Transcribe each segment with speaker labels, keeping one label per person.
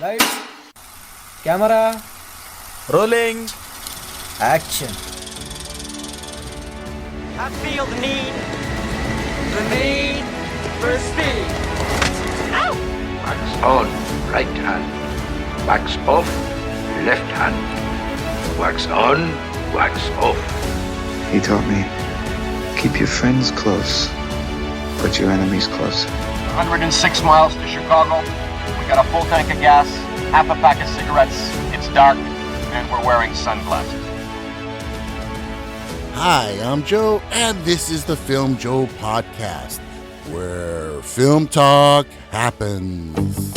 Speaker 1: Lights, camera,
Speaker 2: Rolling.
Speaker 1: action.
Speaker 3: I feel the need for speed. Ow!
Speaker 4: Wax on, right hand. Wax off, left hand. Wax on, wax off.
Speaker 5: He taught me, keep your friends close, but your enemies closer.
Speaker 6: 106 miles to Chicago. We got a full tank of gas, half a pack of cigarettes. It's dark, and we're wearing sunglasses.
Speaker 7: Hi, I'm Joe, and this is the Filmjoe Podcast, where film talk happens.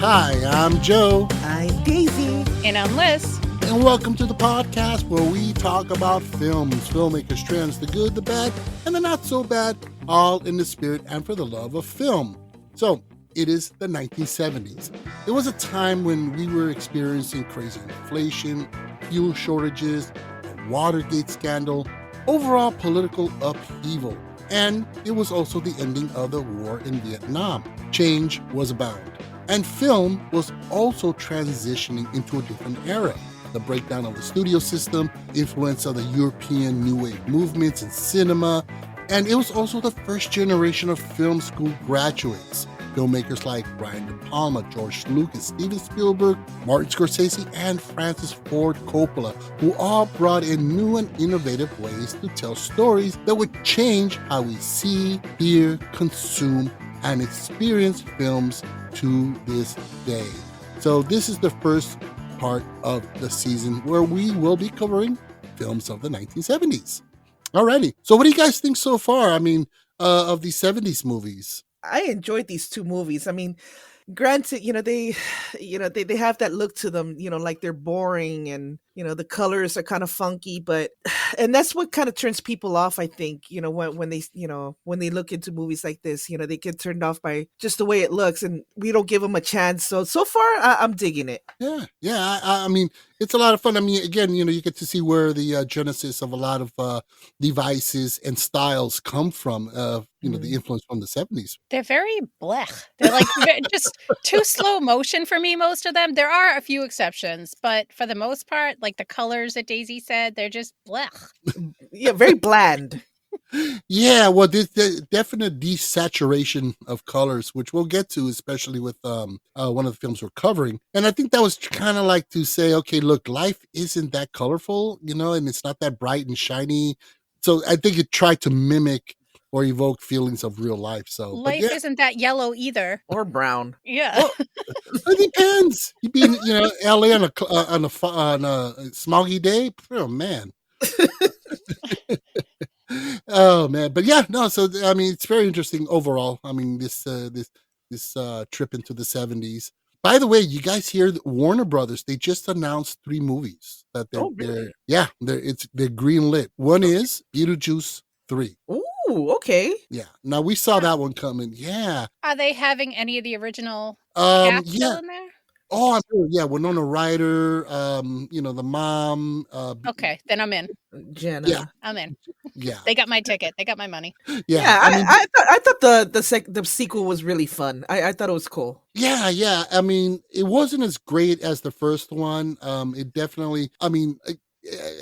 Speaker 7: Hi, I'm Joe.
Speaker 8: I'm Daisy.
Speaker 9: And I'm Liss.
Speaker 7: And welcome to the podcast where we talk about films, filmmakers, trends, the good, the bad, and the not so bad, all in the spirit and for the love of film. So, it is the 1970s. It was a time when we were experiencing crazy inflation, fuel shortages, a Watergate scandal, overall political upheaval. And it was also the ending of the war in Vietnam. Change was abound. And film was also transitioning into a different era. The breakdown of the studio system, influence of the European New Wave movements in cinema, and it was also the first generation of film school graduates. Filmmakers like Brian De Palma, George Lucas, Steven Spielberg, Martin Scorsese, and Francis Ford Coppola, who all brought in new and innovative ways to tell stories that would change how we see, hear, consume, and experience films to this day. So this is the first part of the season where we will be covering films of the 1970s. Alrighty. So what do you guys think so far? I mean, of these 70s movies?
Speaker 8: I enjoyed these two movies. I mean, granted, they have that look to them, like they're boring and, the colors are kind of funky, and that's what kind of turns people off, I think, when they look into movies like this, they get turned off by just the way it looks and we don't give them a chance. So far, I'm digging it.
Speaker 7: Yeah. I mean, it's a lot of fun. I mean, again, you get to see where the genesis of a lot of devices and styles come from, the influence from the 70s.
Speaker 9: They're very blech. They're like just too slow motion for me, most of them. There are a few exceptions, but for the most part, like the colors that Daisy said, they're just blech.
Speaker 8: Yeah, very bland.
Speaker 7: Yeah, well, there's the definite desaturation of colors, which we'll get to, especially with one of the films we're covering. And I think that was kind of like to say, okay, look, life isn't that colorful, and it's not that bright and shiny. So I think it tried to mimic or evoke feelings of real life. So
Speaker 9: life isn't that yellow either,
Speaker 8: or brown.
Speaker 9: Yeah,
Speaker 7: well, it depends. You be in, LA on a smoggy day. Oh man. Oh man, but yeah, no. So I mean, it's very interesting overall. I mean, this trip into the 70s. By the way, you guys hear that Warner Brothers? They just announced 3 movies that they're greenlit. One is Beetlejuice 3.
Speaker 8: Ooh, okay.
Speaker 7: Yeah. Now we saw that one coming. Yeah.
Speaker 9: Are they having any of the original cast still in there?
Speaker 7: Oh, I'm sure. Yeah, Winona Ryder, the mom.
Speaker 9: Okay, then I'm in.
Speaker 8: Jenna.
Speaker 7: Yeah.
Speaker 9: I'm in.
Speaker 7: Yeah.
Speaker 9: They got my ticket. They got my money.
Speaker 7: Yeah.
Speaker 8: I thought the sequel was really fun. I thought it was cool.
Speaker 7: Yeah. I mean, it wasn't as great as the first one. It definitely, I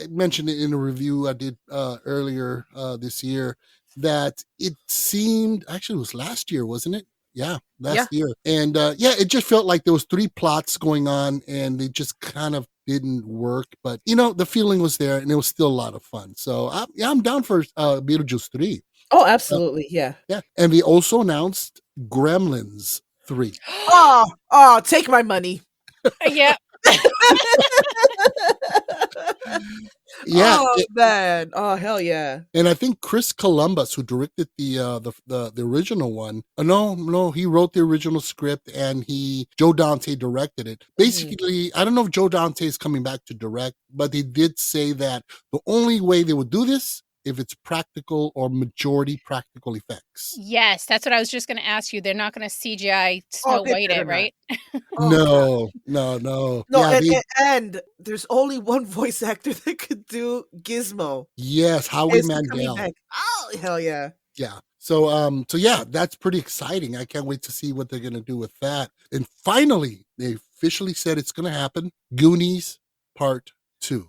Speaker 7: mentioned it in a review I did earlier this year that it seemed, actually it was last year, wasn't it? Yeah, last year. And it just felt like there was 3 plots going on and they just kind of didn't work. But, the feeling was there and it was still a lot of fun. So, I'm down for Beetlejuice 3.
Speaker 8: Oh, absolutely. Yeah.
Speaker 7: Yeah. And they also announced Gremlins 3.
Speaker 8: Oh, take my money.
Speaker 9: Yeah.
Speaker 7: Yeah,
Speaker 8: Oh man. Oh hell yeah.
Speaker 7: and I think Chris Columbus, who directed the original one, no, he wrote the original script, and Joe Dante directed it. Basically, I don't know if Joe Dante is coming back to direct, but they did say that the only way they would do this if it's practical or majority practical effects.
Speaker 9: Yes, that's what I was just going to ask you. They're not going to CGI Snow
Speaker 8: they
Speaker 9: White
Speaker 8: better
Speaker 9: it,
Speaker 8: not.
Speaker 9: right?
Speaker 7: No.
Speaker 8: No,
Speaker 7: Yeah,
Speaker 8: and there's only one voice actor that could do Gizmo.
Speaker 7: yes, Howie
Speaker 8: Is he coming
Speaker 7: Mandel.
Speaker 8: back? Oh hell yeah.
Speaker 7: Yeah. So yeah, that's pretty exciting. I can't wait to see what they're gonna do with that. And finally, they officially said it's gonna happen. Goonies Part 2.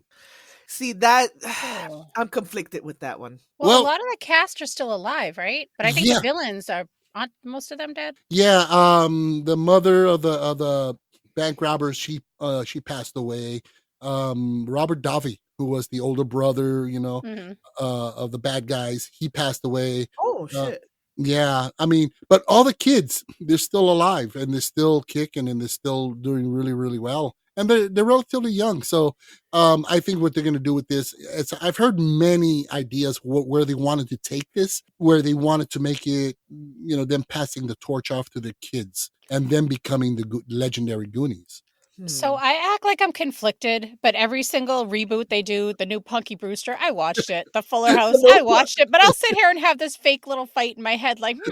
Speaker 8: See that
Speaker 9: Oh.
Speaker 8: I'm conflicted with that one.
Speaker 9: Well,
Speaker 7: Well-
Speaker 9: a lot of the cast are still alive, right? But I think
Speaker 7: Yeah.
Speaker 9: the villains aren't most of them dead?
Speaker 7: Yeah, the mother of the bank robbers, she passed away. Robert Davi, who was the older brother,
Speaker 9: Mhm.
Speaker 7: of the bad guys, he passed away.
Speaker 8: Oh shit.
Speaker 7: Yeah, I mean, but all the kids, they're still alive, and they're still kicking, and they're still doing really, really well. And they're relatively young. So I think what they're going to do with this, I've heard many ideas where they wanted to take this, where they wanted to make it, them passing the torch off to their kids and them becoming the legendary Goonies.
Speaker 9: So I act like I'm conflicted, but every single reboot they do, the new Punky Brewster, I watched it. The Fuller House, I watched it. But I'll sit here and have this fake little fight in my head like, is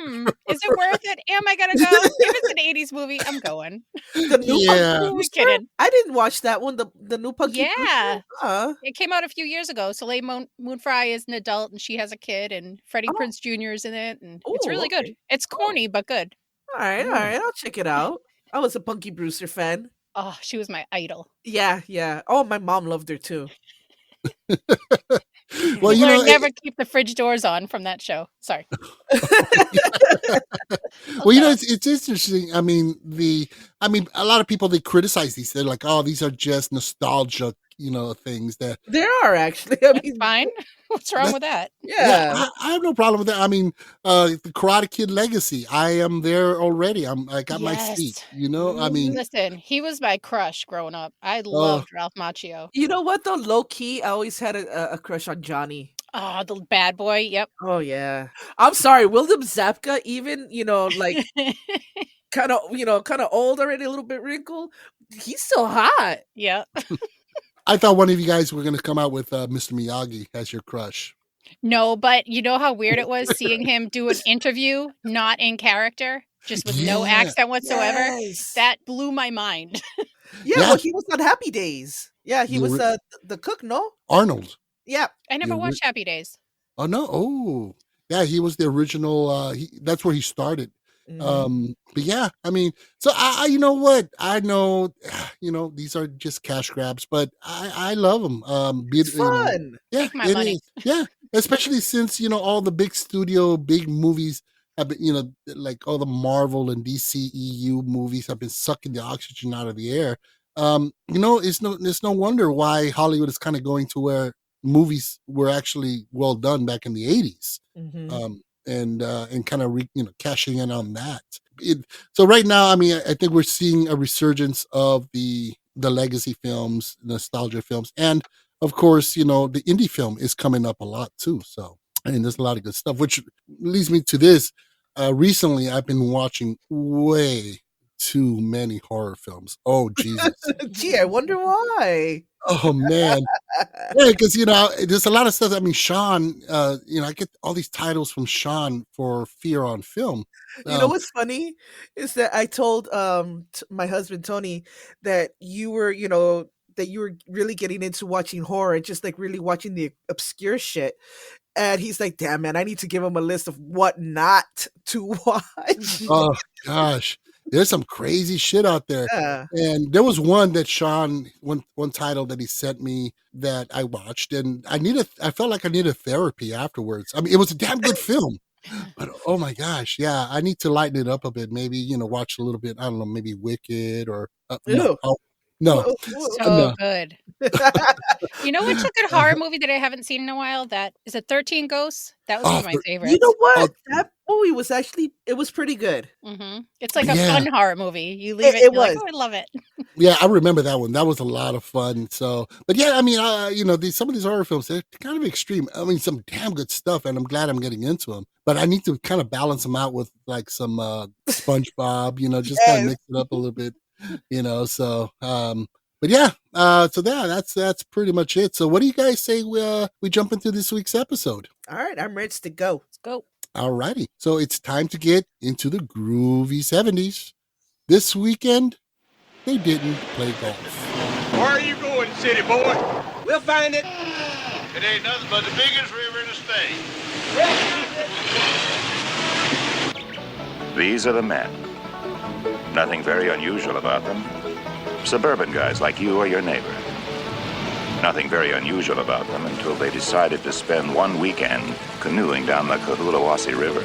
Speaker 9: it worth it? Am I going to go? If it's an 80s movie, I'm going.
Speaker 8: The new
Speaker 7: Yeah.
Speaker 8: Punky
Speaker 9: Who we
Speaker 8: Brewster?
Speaker 9: kidding?
Speaker 8: I didn't watch that one. The new Punky
Speaker 9: Yeah.
Speaker 8: Brewster.
Speaker 9: It came out a few years ago. Soleil Moon Frye is an adult and she has a kid, and Freddie
Speaker 8: Oh.
Speaker 9: Prinze Jr. is in it. And it's
Speaker 8: Ooh,
Speaker 9: really
Speaker 8: okay.
Speaker 9: good. It's corny, but good.
Speaker 8: All right. I'll check it out. I was a Punky Brewster fan.
Speaker 9: Oh, she was my idol.
Speaker 8: Yeah. Oh, my mom loved her too.
Speaker 7: Well,
Speaker 9: You learn never keep the fridge doors on from that show. Sorry.
Speaker 7: Well, it's interesting. I mean, a lot of people, they criticize these. They're like, "Oh, these are just nostalgia, things that."
Speaker 8: There are actually. I
Speaker 9: That's
Speaker 8: mean,
Speaker 9: fine. What's wrong with that?
Speaker 8: yeah.
Speaker 7: I have no problem with that. I mean, the Karate Kid legacy. I am there already. I got my seat. I mean,
Speaker 9: Listen, he was my crush growing up. I loved Ralph Macchio.
Speaker 8: You know what though? Low key, I always had a crush on Johnny.
Speaker 9: Oh, the bad boy. Yep.
Speaker 8: Oh yeah. I'm sorry, William Zabka. Even like kind of old already, a little bit wrinkled. He's still hot.
Speaker 9: Yeah.
Speaker 7: I thought one of you guys were going to come out with Mr. Miyagi as your crush.
Speaker 9: No, but you know how weird it was seeing him do an interview, not in character, just with no
Speaker 7: Yeah.
Speaker 9: accent whatsoever.
Speaker 8: Yes.
Speaker 9: That blew my mind.
Speaker 8: Yeah,
Speaker 7: Yeah.
Speaker 8: well, he was on Happy Days. Yeah, he
Speaker 7: The
Speaker 8: was
Speaker 7: ri-
Speaker 8: the cook. No.
Speaker 7: Arnold.
Speaker 8: Yeah.
Speaker 9: I never
Speaker 7: Yeah,
Speaker 9: watched Happy Days.
Speaker 7: Oh no! Oh, yeah, he was the original. That's where he started.
Speaker 8: Mhm.
Speaker 7: But yeah, I mean, so I you know what? I know, these are just cash grabs, but I love them.
Speaker 8: It's fun.
Speaker 7: Yeah,
Speaker 9: Take my
Speaker 7: it
Speaker 9: money.
Speaker 7: is. Yeah, especially since all the big studio, big movies have been, like all the Marvel and DCEU movies have been sucking the oxygen out of the air. It's no wonder why Hollywood is kind of going to where movies were actually well done back in the 80s.
Speaker 8: Mhm.
Speaker 7: And kind of cashing in on that. So right now, I mean, I think we're seeing a resurgence of the legacy films, nostalgia films, and of course, the indie film is coming up a lot too. So, there's a lot of good stuff, which leads me to this. Recently, I've been watching way too many horror films. Oh Jesus!
Speaker 8: Gee, I wonder why.
Speaker 7: Oh man. Yeah, because there's a lot of stuff. I mean, Sean, I get all these titles from Sean for Fear on Film.
Speaker 8: You know what's funny is that I told my husband Tony that you were really getting into watching horror and just like really watching the obscure shit. And he's like, "Damn man, I need to give him a list of what not to watch."
Speaker 7: Oh gosh, there's some crazy shit out there.
Speaker 8: Yeah.
Speaker 7: And there was one that Sean, one title that he sent me that I watched, and I felt like I needed therapy afterwards. I mean, it was a damn good film. But oh my gosh, yeah, I need to lighten it up a bit. Maybe watch a little bit. I don't know, maybe Wicked or
Speaker 8: Ew.
Speaker 7: No,
Speaker 9: So
Speaker 7: no.
Speaker 9: good. You know what's a good horror movie that I haven't seen in a while? That is it 13 Ghosts? That was one
Speaker 7: Oh,
Speaker 9: of my
Speaker 7: for,
Speaker 8: You know
Speaker 9: favorites.
Speaker 8: what?
Speaker 7: oh,
Speaker 8: That movie was actually it was pretty good.
Speaker 9: It's like a
Speaker 7: yeah.
Speaker 9: fun horror movie. You leave it,
Speaker 8: It
Speaker 9: you're like,
Speaker 8: was.
Speaker 9: "Oh, I love it."
Speaker 7: Yeah, I remember that one. That was a lot of fun. So, but yeah, I mean, some of these horror films, they're kind of extreme. I mean, some damn good stuff, and I'm glad I'm getting into them. But I need to kind of balance them out with like some SpongeBob, just kind of
Speaker 8: Yes.
Speaker 7: mix it up a little bit, So, but yeah, that's pretty much it. So, what do you guys say we jump into this week's episode?
Speaker 8: All right, I'm ready to go.
Speaker 9: Let's go.
Speaker 7: Alrighty, so it's time to get into the groovy 70s. This weekend, they didn't play golf.
Speaker 2: Where are you going, city boy?
Speaker 3: We'll find it.
Speaker 2: It ain't nothing but the biggest river in the state.
Speaker 10: These are the men. Nothing very unusual about them. Suburban guys like you or your neighbor. Nothing very unusual about them until they decided to spend one weekend canoeing down the Cohulawasi River.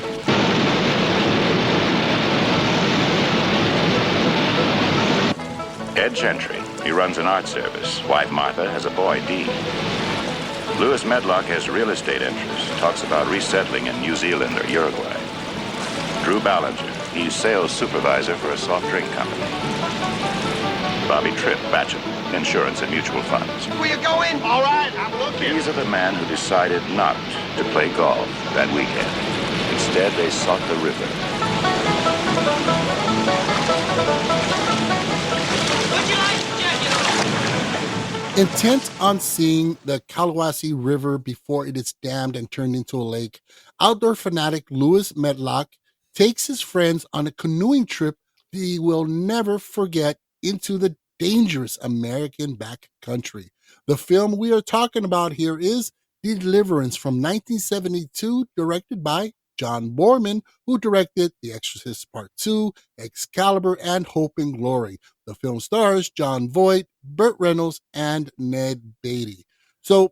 Speaker 10: Ed Gentry, he runs an art service. Wife Martha has a boy, Dean. Lewis Medlock has real estate interests, talks about resettling in New Zealand or Uruguay. Drew Ballinger, he's sales supervisor for a soft drink company. Bobby Tripp, bachelor, insurance and mutual funds.
Speaker 3: Where you going?
Speaker 2: All right, I'm looking.
Speaker 10: These are the men who decided not to play golf that weekend. Instead, they sought the river.
Speaker 3: Would you like to jack it?
Speaker 7: Intent on seeing the Kalawasi River before it is dammed and turned into a lake, outdoor fanatic Lewis Medlock takes his friends on a canoeing trip he will never forget into the dangerous American backcountry. The film we are talking about here is Deliverance from 1972, directed by John Boorman, who directed The Exorcist Part 2, Excalibur, and Hope and Glory. The film stars John Voight, Burt Reynolds, and Ned Beatty. So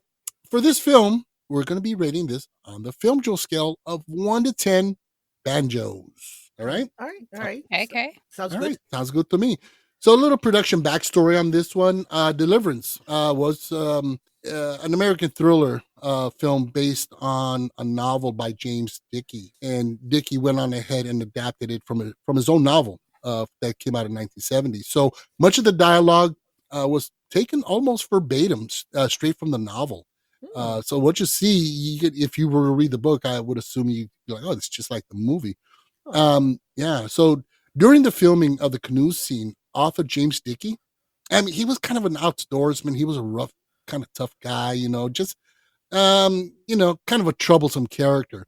Speaker 7: for this film, we're going to be rating this on the Filmjoe scale of 1 to 10 banjos. All right?
Speaker 8: All right.
Speaker 9: Okay.
Speaker 8: Sounds
Speaker 7: All
Speaker 8: good.
Speaker 7: right. Sounds good to me. So a little production backstory on this one. Deliverance was an American thriller film based on a novel by James Dickey. And Dickey went on ahead and adapted it from his own novel that came out in 1970. So much of the dialogue was taken almost verbatim, straight from the novel. So what you see, if you were to read the book, I would assume you'd be like, oh, it's just like the movie. So during the filming of the canoe scene, author James Dickey, I mean, he was kind of an outdoorsman. He was a rough, kind of tough guy, just, kind of a troublesome character.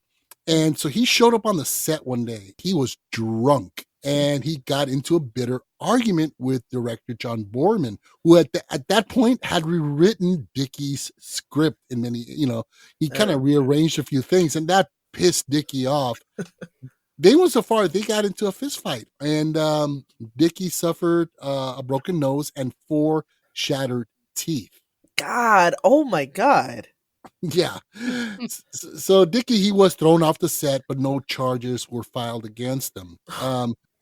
Speaker 7: And so he showed up on the set one day. He was drunk and he got into a bitter argument with director John Boorman, who at that point had rewritten Dickey's script in many, he kind of rearranged a few things, and that pissed Dickey off. They went so far, they got into a fist fight, and Dickey suffered a broken nose and 4 shattered teeth.
Speaker 8: God, oh my God.
Speaker 7: Yeah. So Dickey, he was thrown off the set, but no charges were filed against him.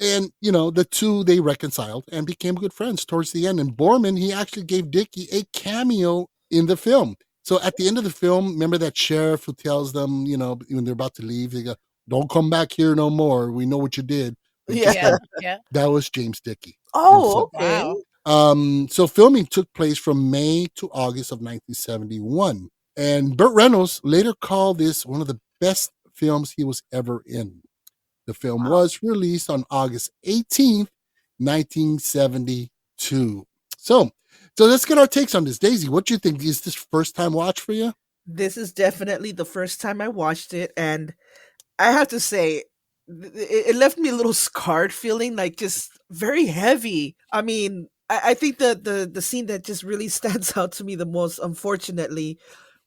Speaker 7: And, the two, they reconciled and became good friends towards the end. And Boorman, he actually gave Dickey a cameo in the film. So at the end of the film, remember that sheriff who tells them, when they're about to leave, they go, "Don't come back here no more. We know what you did."
Speaker 8: Yeah.
Speaker 7: That was James Dickey.
Speaker 8: Oh,
Speaker 7: himself.
Speaker 8: okay.
Speaker 9: Wow.
Speaker 7: So filming took place from May to August of 1971. And Burt Reynolds later called this one of the best films he was ever in. The film was released on August 18th, 1972. So let's get our takes on this. Daisy, what do you think? Is this first time watch for you?
Speaker 8: This is definitely the first time I watched it, and I have to say, it left me a little scarred feeling, like just very heavy. I mean, I think the scene that just really stands out to me the most, unfortunately,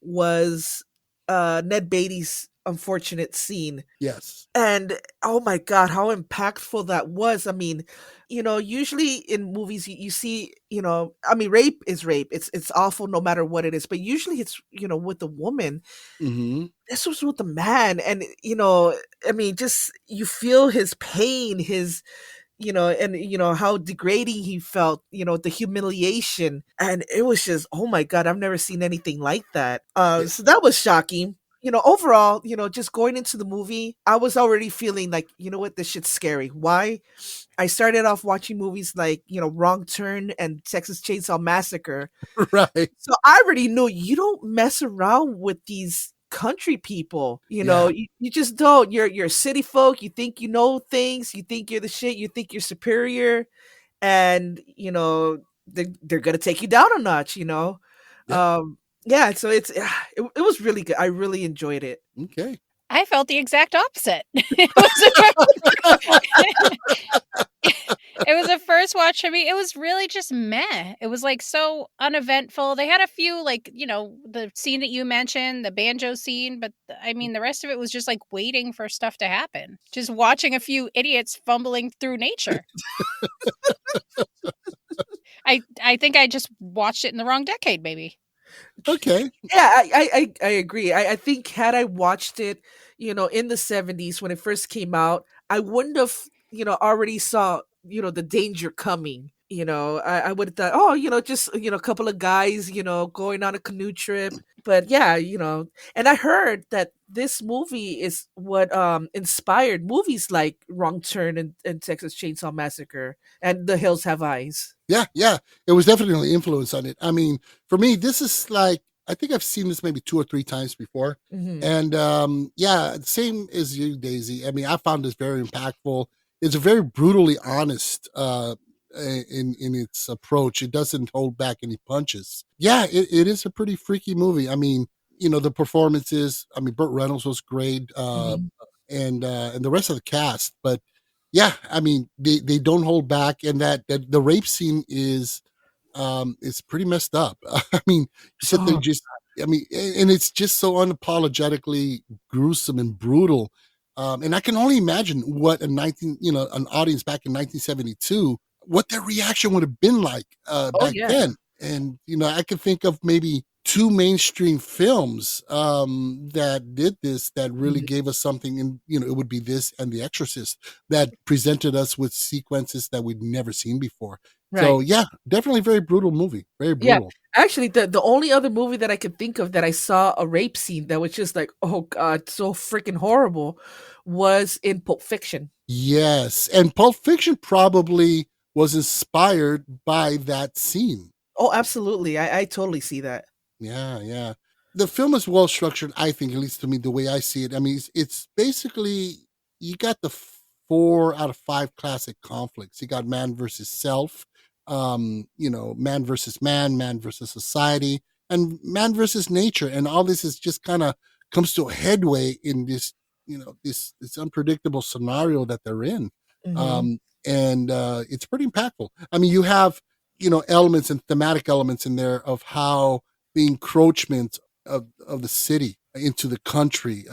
Speaker 8: was Ned Beatty's unfortunate scene.
Speaker 7: Yes.
Speaker 8: And oh my God, how impactful that was. I mean, usually in movies you see, rape is rape. It's awful no matter what it is. But usually it's, with the woman.
Speaker 7: Mm-hmm.
Speaker 8: This was with the man. And, just you feel his pain, his and how degrading he felt, the humiliation. And it was just, oh my God, I've never seen anything like that. So that was shocking. Overall, just going into the movie, I was already feeling like, you know what, this shit's scary. Why? I started off watching movies like, Wrong Turn and Texas Chainsaw Massacre.
Speaker 7: Right.
Speaker 8: So I already knew you don't mess around with these country people. You just don't. You're city folk. You think you know things. You think you're the shit. You think you're superior. And, they're going to take you down a notch,
Speaker 7: Yeah.
Speaker 8: Yeah, so it was really good. I really enjoyed it.
Speaker 7: Okay.
Speaker 9: I felt the exact opposite. It was a first watch for me. It was really just meh. It was like so uneventful. They had a few, like, the scene that you mentioned, the banjo scene, but I mean, the rest of it was just like waiting for stuff to happen. Just watching a few idiots fumbling through nature. I think I just watched it in the wrong decade, maybe.
Speaker 7: Okay.
Speaker 8: Yeah, I agree. I think had I watched it, in the 70s when it first came out, I wouldn't have, already saw, the danger coming. I would have thought, oh, just, a couple of guys, going on a canoe trip. But yeah, and I heard that this movie is what inspired movies like Wrong Turn and Texas Chainsaw Massacre and The Hills Have Eyes.
Speaker 7: Yeah. It was definitely influence on it. I mean, for me, this is like, I think I've seen this maybe 2 or 3 times before.
Speaker 8: Mhm.
Speaker 7: And yeah, same as you, Daisy. I mean, I found this very impactful. It's a very brutally honest in its approach. It doesn't hold back any punches. Yeah, it is a pretty freaky movie. I mean, the performances. I mean, Burt Reynolds was great,
Speaker 8: Mhm.
Speaker 7: and the rest of the cast. But yeah, I mean, they don't hold back, and that the rape scene is pretty messed up. I mean, you sit there
Speaker 8: Oh,
Speaker 7: just. I mean, and it's just so unapologetically gruesome and brutal. And I can only imagine what an audience back in 1972, what their reaction would have been like
Speaker 8: oh
Speaker 7: back
Speaker 8: yeah.
Speaker 7: then. And I could think of maybe 2 mainstream films that did this, that really
Speaker 8: Mhm.
Speaker 7: gave us something. And it would be this and The Exorcist, that presented us with sequences that we'd never seen before. So
Speaker 8: Right.
Speaker 7: yeah, definitely very brutal movie. Very
Speaker 8: Yeah.
Speaker 7: brutal.
Speaker 8: Actually, the only other movie that I could think of that I saw a rape scene that was just like, oh God, so freaking horrible, was in Pulp Fiction.
Speaker 7: Yes. And Pulp Fiction probably was inspired by that scene.
Speaker 8: Oh, absolutely. I totally see that.
Speaker 7: Yeah. The film is well structured, I think, at least to me, the way I see it. I mean, it's basically, you got the 4 out of 5 classic conflicts. You got man versus self, man versus man versus society, and man versus nature. And all this is just kind of comes to a headway in this, this unpredictable scenario that they're in.
Speaker 8: Mhm.
Speaker 7: And it's pretty impactful. I mean, you have, elements and thematic elements in there of how the encroachment of the city into the country,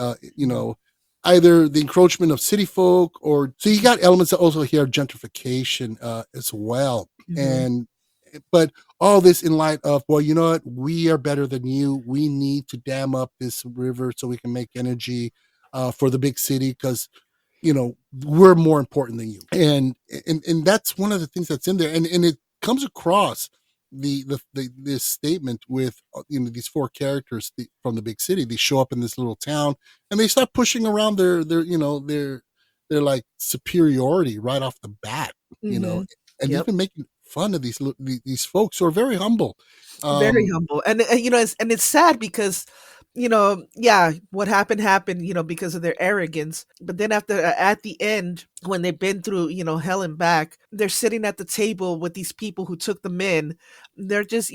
Speaker 7: either the encroachment of city folk, or so you got elements that also here gentrification as well.
Speaker 8: Mhm.
Speaker 7: And but all this in light of, well, you know what, we are better than you. We need to dam up this river so we can make energy for the big city, because we're more important than you. And that's one of the things that's in there. And it comes across this statement with these 4 characters from the big city. They show up in this little town and they start pushing around their like superiority right off the bat,
Speaker 8: Mhm.
Speaker 7: and
Speaker 8: Yep.
Speaker 7: even making fun of these folks who are very humble.
Speaker 8: Very
Speaker 7: um
Speaker 8: humble. And it's sad because, yeah, what happened, because of their arrogance. But then at the end, when they've been through, hell and back, they're sitting at the table with these people who took them in. They're just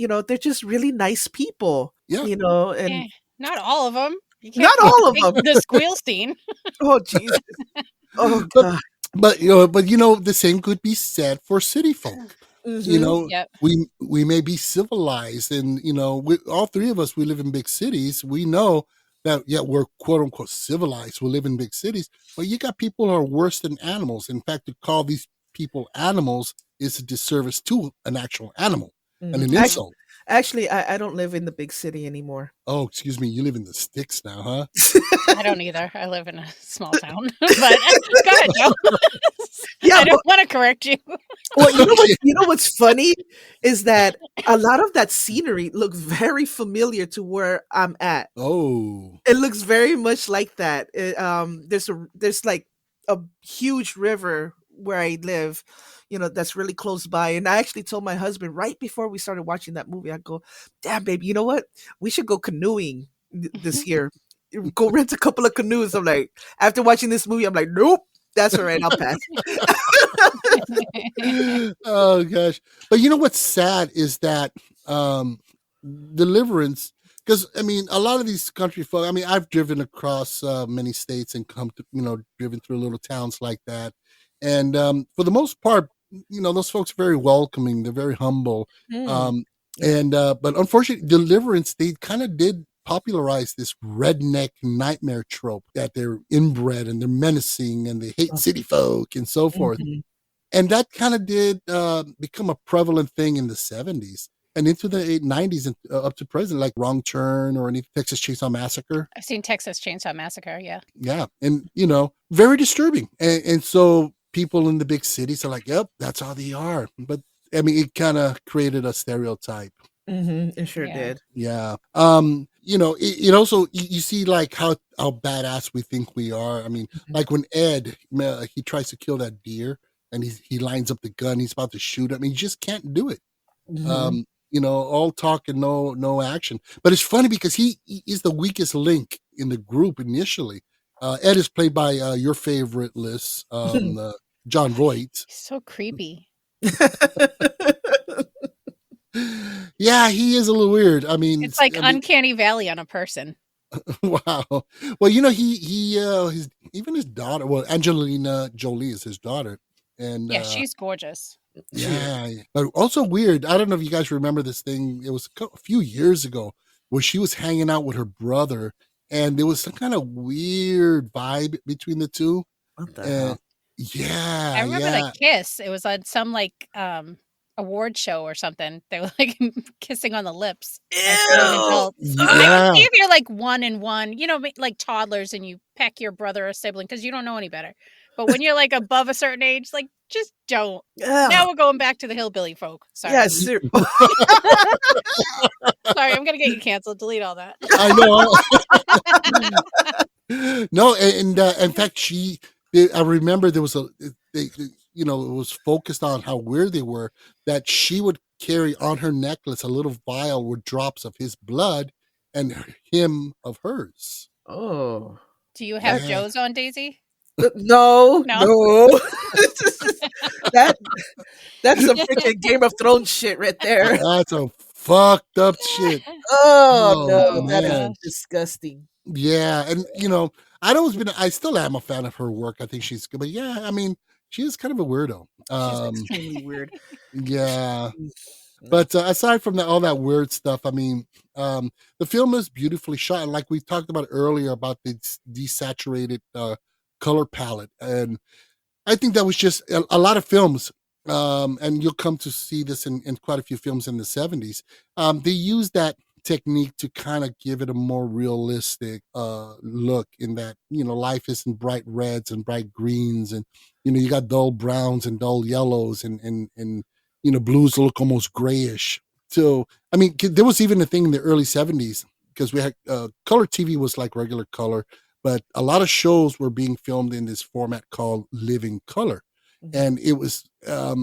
Speaker 8: really nice people,
Speaker 7: yeah.
Speaker 8: and
Speaker 9: Not all of them. You can't
Speaker 8: not all of
Speaker 9: take
Speaker 8: them.
Speaker 9: the squeal scene.
Speaker 8: Oh, Jesus. Oh,
Speaker 7: but
Speaker 8: God.
Speaker 7: but the same could be said for city folk.
Speaker 8: Mhm.
Speaker 9: Yep.
Speaker 7: We may be civilized, and all 3 of us, we live in big cities. We know that, yeah, we're quote unquote civilized, we live in big cities, but you got people who are worse than animals. In fact, to call these people animals is a disservice to an actual animal and
Speaker 8: Mhm.
Speaker 7: an insult.
Speaker 8: Actually, I don't live in the big city anymore.
Speaker 7: Oh, excuse me. You live in the sticks now, huh?
Speaker 9: I don't either. I live in a small town. But go ahead, Joe.
Speaker 8: Yeah,
Speaker 9: I don't want to correct you.
Speaker 8: Well, you know what's funny is that a lot of that scenery looks very familiar to where I'm at.
Speaker 7: Oh.
Speaker 8: It looks very much like that. There's like a huge river where I live, that's really close by. And I actually told my husband right before we started watching that movie, I go, "Damn, baby, you know what? We should go canoeing this year. Go rent a couple of canoes." I'm like, after watching this movie, I'm like, nope, that's all right. I'll pass.
Speaker 7: Oh gosh. But you know what's sad is that Deliverance, because I mean a lot of these country folk, I mean I've driven across many states and come to, driven through little towns like that, and for the most part, those folks are very welcoming, they're very humble.
Speaker 8: Mm.
Speaker 7: And but unfortunately Deliverance, they kind of did popularize this redneck nightmare trope that they're inbred and they're menacing and they hate city folk and so forth.
Speaker 8: Mhm.
Speaker 7: And that kind of did become a prevalent thing in the 70s and into the 90s and up to present, like Wrong Turn or any Texas Chainsaw Massacre.
Speaker 9: I've seen Texas Chainsaw Massacre, yeah.
Speaker 7: Yeah. And, very disturbing. And so people in the big cities are like, yep, that's how they are. But I mean, it kind of created a stereotype.
Speaker 8: It sure did.
Speaker 7: Yeah. It also, you see like how badass we think we are. I mean, like when Ed, he tries to kill that deer and he lines up the gun, he's about to shoot him. He just can't do it.
Speaker 8: Mhm.
Speaker 7: All talk and no action. But it's funny because he is the weakest link in the group initially. Ed is played by your favorite Liss, John Voight.
Speaker 9: He's so creepy.
Speaker 7: Yeah, he is a little weird. I mean,
Speaker 9: It's like Uncanny Valley on a person.
Speaker 7: Wow. Well, he even his daughter. Well, Angelina Jolie is his daughter, and
Speaker 9: Yeah, she's gorgeous.
Speaker 7: yeah, but also weird. I don't know if you guys remember this thing. It was a few years ago where she was hanging out with her brother, and there was some kind of weird vibe between the two.
Speaker 8: What the
Speaker 7: And
Speaker 8: hell?
Speaker 7: yeah,
Speaker 9: I remember
Speaker 7: yeah.
Speaker 9: the kiss. It was on some award show or something. They were like kissing on the lips. As grown adults. I
Speaker 7: Yeah.
Speaker 9: can see if you're like 1 and 1, like toddlers and you peck your brother or sibling because you don't know any better. But when you're like above a certain age, like just don't.
Speaker 8: Ugh.
Speaker 9: Now we're going back to the hillbilly folk. Sorry.
Speaker 8: Yeah,
Speaker 9: Sorry, I'm gonna get you canceled. Delete all that.
Speaker 7: I know. No, and in fact, I remember there was it was focused on how weird they were, that she would carry on her necklace a little vial with drops of his blood and him of hers.
Speaker 8: Oh.
Speaker 9: Do you have
Speaker 7: Yeah.
Speaker 9: Joe's on, Daisy?
Speaker 8: No.
Speaker 9: No.
Speaker 8: That's some freaking Game of Thrones shit right there.
Speaker 7: That's a fucked up shit.
Speaker 8: Oh, no, that
Speaker 7: man.
Speaker 8: is disgusting.
Speaker 7: Yeah, and I still am a fan of her work. I think she's good, but yeah, I mean, she is kind of a weirdo.
Speaker 8: She's extremely weird.
Speaker 7: Yeah. But aside from all that weird stuff, I mean, the film is beautifully shot. And like we talked about earlier about the desaturated color palette. And I think that was just a lot of films. And you'll come to see this in quite a few films in the 70s. They use that technique to kind of give it a more realistic look, in that, life isn't bright reds and bright greens. And, you got dull browns and dull yellows and blues look almost grayish. So, I mean, there was even a thing in the early 70s because we had color TV was like regular color, but a lot of shows were being filmed in this format called living color. And it was a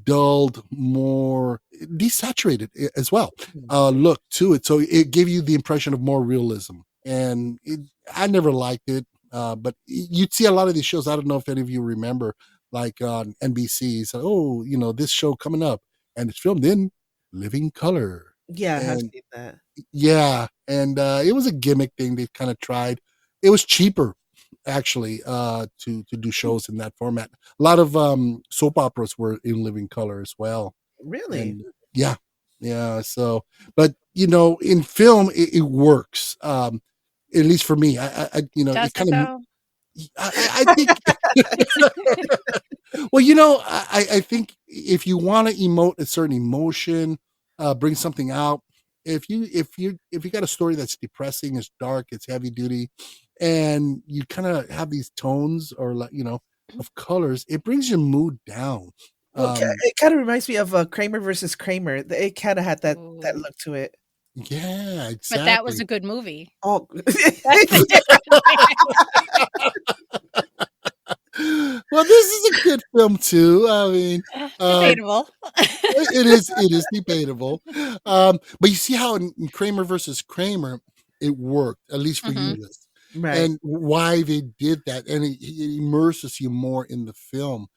Speaker 7: dulled, more desaturated as well look to it. So it gave you the impression of more realism. And I never liked it, but you'd see a lot of these shows. I don't know if any of you remember, like on NBC, so, this show coming up, and it's filmed in living color.
Speaker 8: Yeah, I've
Speaker 7: And
Speaker 8: seen that.
Speaker 7: yeah, and it was a gimmick thing they kind of tried. It was cheaper, actually, to do shows in that format. A lot of soap operas were in living color as well.
Speaker 8: Really?
Speaker 7: And yeah. So, but in film, it works. At least for me,
Speaker 9: Does
Speaker 7: it kind
Speaker 9: it
Speaker 7: of.
Speaker 9: though?
Speaker 7: I think. Well, I think if you want to emote a certain emotion, bring something out. If you got a story that's depressing, it's dark, it's heavy duty, and you kind of have these tones or of colors, it brings your mood down.
Speaker 8: Well, it kind of reminds me of Kramer versus Kramer. It kind of had that look to it.
Speaker 7: Yeah, exactly.
Speaker 9: But that was a good movie.
Speaker 8: Oh,
Speaker 9: That's the difference.
Speaker 7: Well, this is a good film too. I mean,
Speaker 9: debatable.
Speaker 7: It is debatable. But you see how in Kramer versus Kramer, it worked, at least for you, Liss.
Speaker 8: Right.
Speaker 7: And why they did that, and it immerses you more in the film.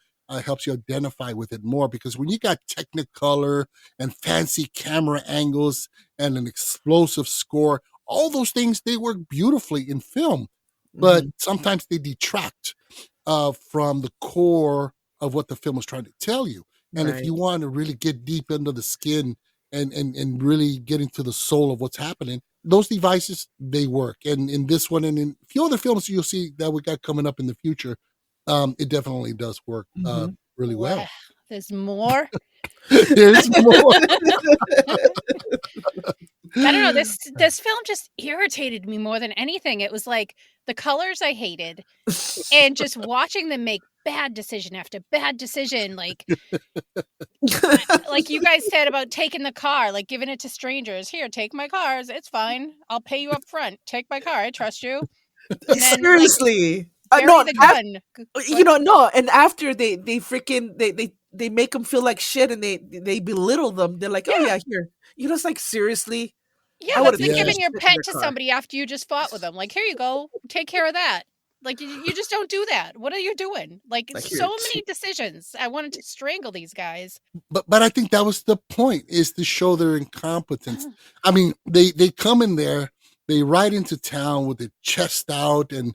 Speaker 7: Helps you identify with it more, because when you got Technicolor and fancy camera angles and an explosive score, all those things, they work beautifully in film, but sometimes they detract from the core of what the film is trying to tell you. And if you want to really get deep into the skin and really get into the soul of what's happening, those devices, they work. And in this one and in a few other films you'll see that we got coming up in the future, it definitely does work really well.
Speaker 9: Wow, there's more.
Speaker 7: There's more.
Speaker 9: I don't know. This film just irritated me more than anything. It was like the colors I hated, and just watching them make bad decision after bad decision. Like you guys said about taking the car, like giving it to strangers. Here, take my cars. It's fine. I'll pay you up front. Take my car. I trust you. And then,
Speaker 8: seriously.
Speaker 9: bury the gun.
Speaker 8: No. And after they freaking they make them feel like shit, and they belittle them. They're like, oh yeah, here. It's like, seriously.
Speaker 9: Yeah, that's like giving your pet to somebody after you just fought with them. Like, here you go, take care of that. Like, you just don't do that. What are you doing? Like so many decisions. I wanted to strangle these guys.
Speaker 7: But I think that was the point, is to show their incompetence. I mean, they come in there, they ride into town with their chest out and,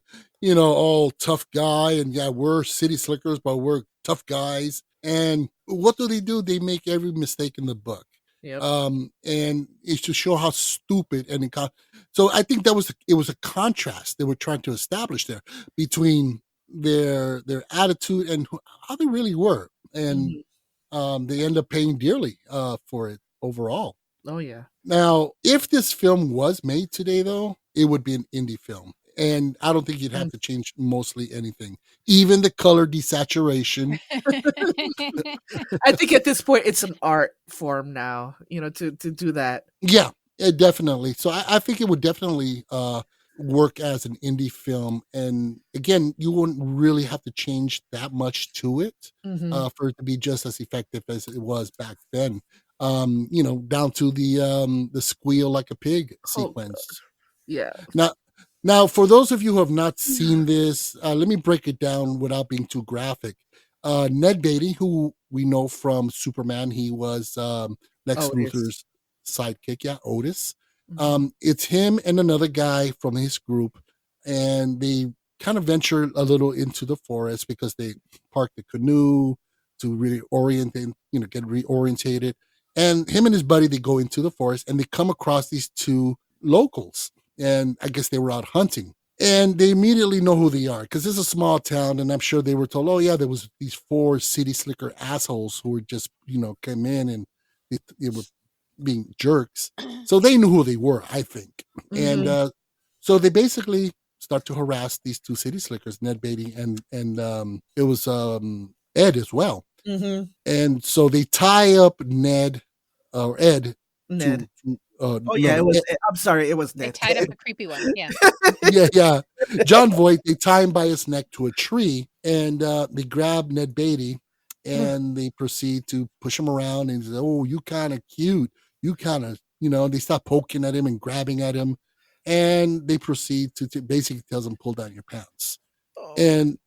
Speaker 7: all tough guy. And yeah, we're city slickers, but we're tough guys. And what do? They make every mistake in the book.
Speaker 8: Yep.
Speaker 7: And it's to show how stupid and so I think it was a contrast they were trying to establish there between their attitude and how they really were, and they end up paying dearly for it overall.
Speaker 8: Oh yeah.
Speaker 7: Now, if this film was made today, though, it would be an indie film. And I don't think you'd have to change mostly anything, even the color desaturation.
Speaker 8: I think at this point it's an art form now, to do that.
Speaker 7: Yeah, definitely. So I think it would definitely work as an indie film. And again, you wouldn't really have to change that much to it for it to be just as effective as it was back then. Down to the squeal like a pig sequence.
Speaker 8: Yeah.
Speaker 7: Now, for those of you who have not seen this, let me break it down without being too graphic. Ned Beatty, who we know from Superman, he was Lex Luthor's sidekick. Yeah, Otis. It's him and another guy from his group, and they kind of venture a little into the forest because they park the canoe to really get reorientated. And him and his buddy, they go into the forest and they come across these two locals. And I guess they were out hunting, and they immediately know who they are because it's a small town. And I'm sure they were told, oh yeah, there was these 4 city slicker assholes who were just, came in and they were being jerks. So they knew who they were, I think. And so they basically start to harass these 2 city slickers, Ned Beatty and it was Ed as well. And so they tie up Ed.
Speaker 8: It was. I'm sorry, it was Ned.
Speaker 9: They tied up the creepy one. Yeah.
Speaker 7: yeah. John Voight. They tie him by his neck to a tree, and they grab Ned Beatty, and they proceed to push him around. And say, "Oh, you kind of cute. You kind of, They start poking at him and grabbing at him, and they proceed to basically tells him, "Pull down your pants." And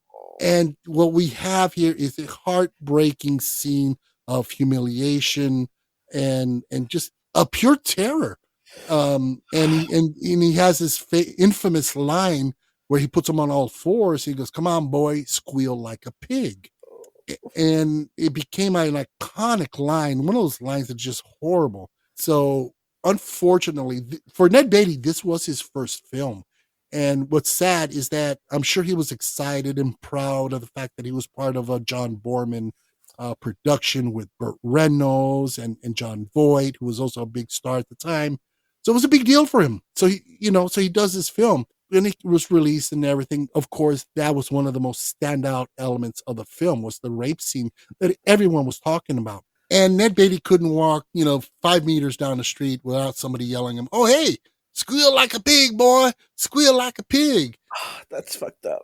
Speaker 7: what we have here is a heartbreaking scene of humiliation and just a pure terror. And he has this infamous line where he puts him on all fours. He goes, "Come on, boy, squeal like a pig." And it became an iconic line. One of those lines that's just horrible. So unfortunately for Ned Beatty, this was his first film. And what's sad is that I'm sure he was excited and proud of the fact that he was part of a John Borman production with Burt Reynolds and John Voight, who was also a big star at the time. So it was a big deal for him. So he does this film. When it was released and everything, of course, that was one of the most standout elements of the film, was the rape scene that everyone was talking about. And Ned Beatty couldn't walk, 5 meters down the street without somebody yelling him, "Oh, hey, squeal like a pig, boy, squeal like a pig."
Speaker 8: That's fucked up.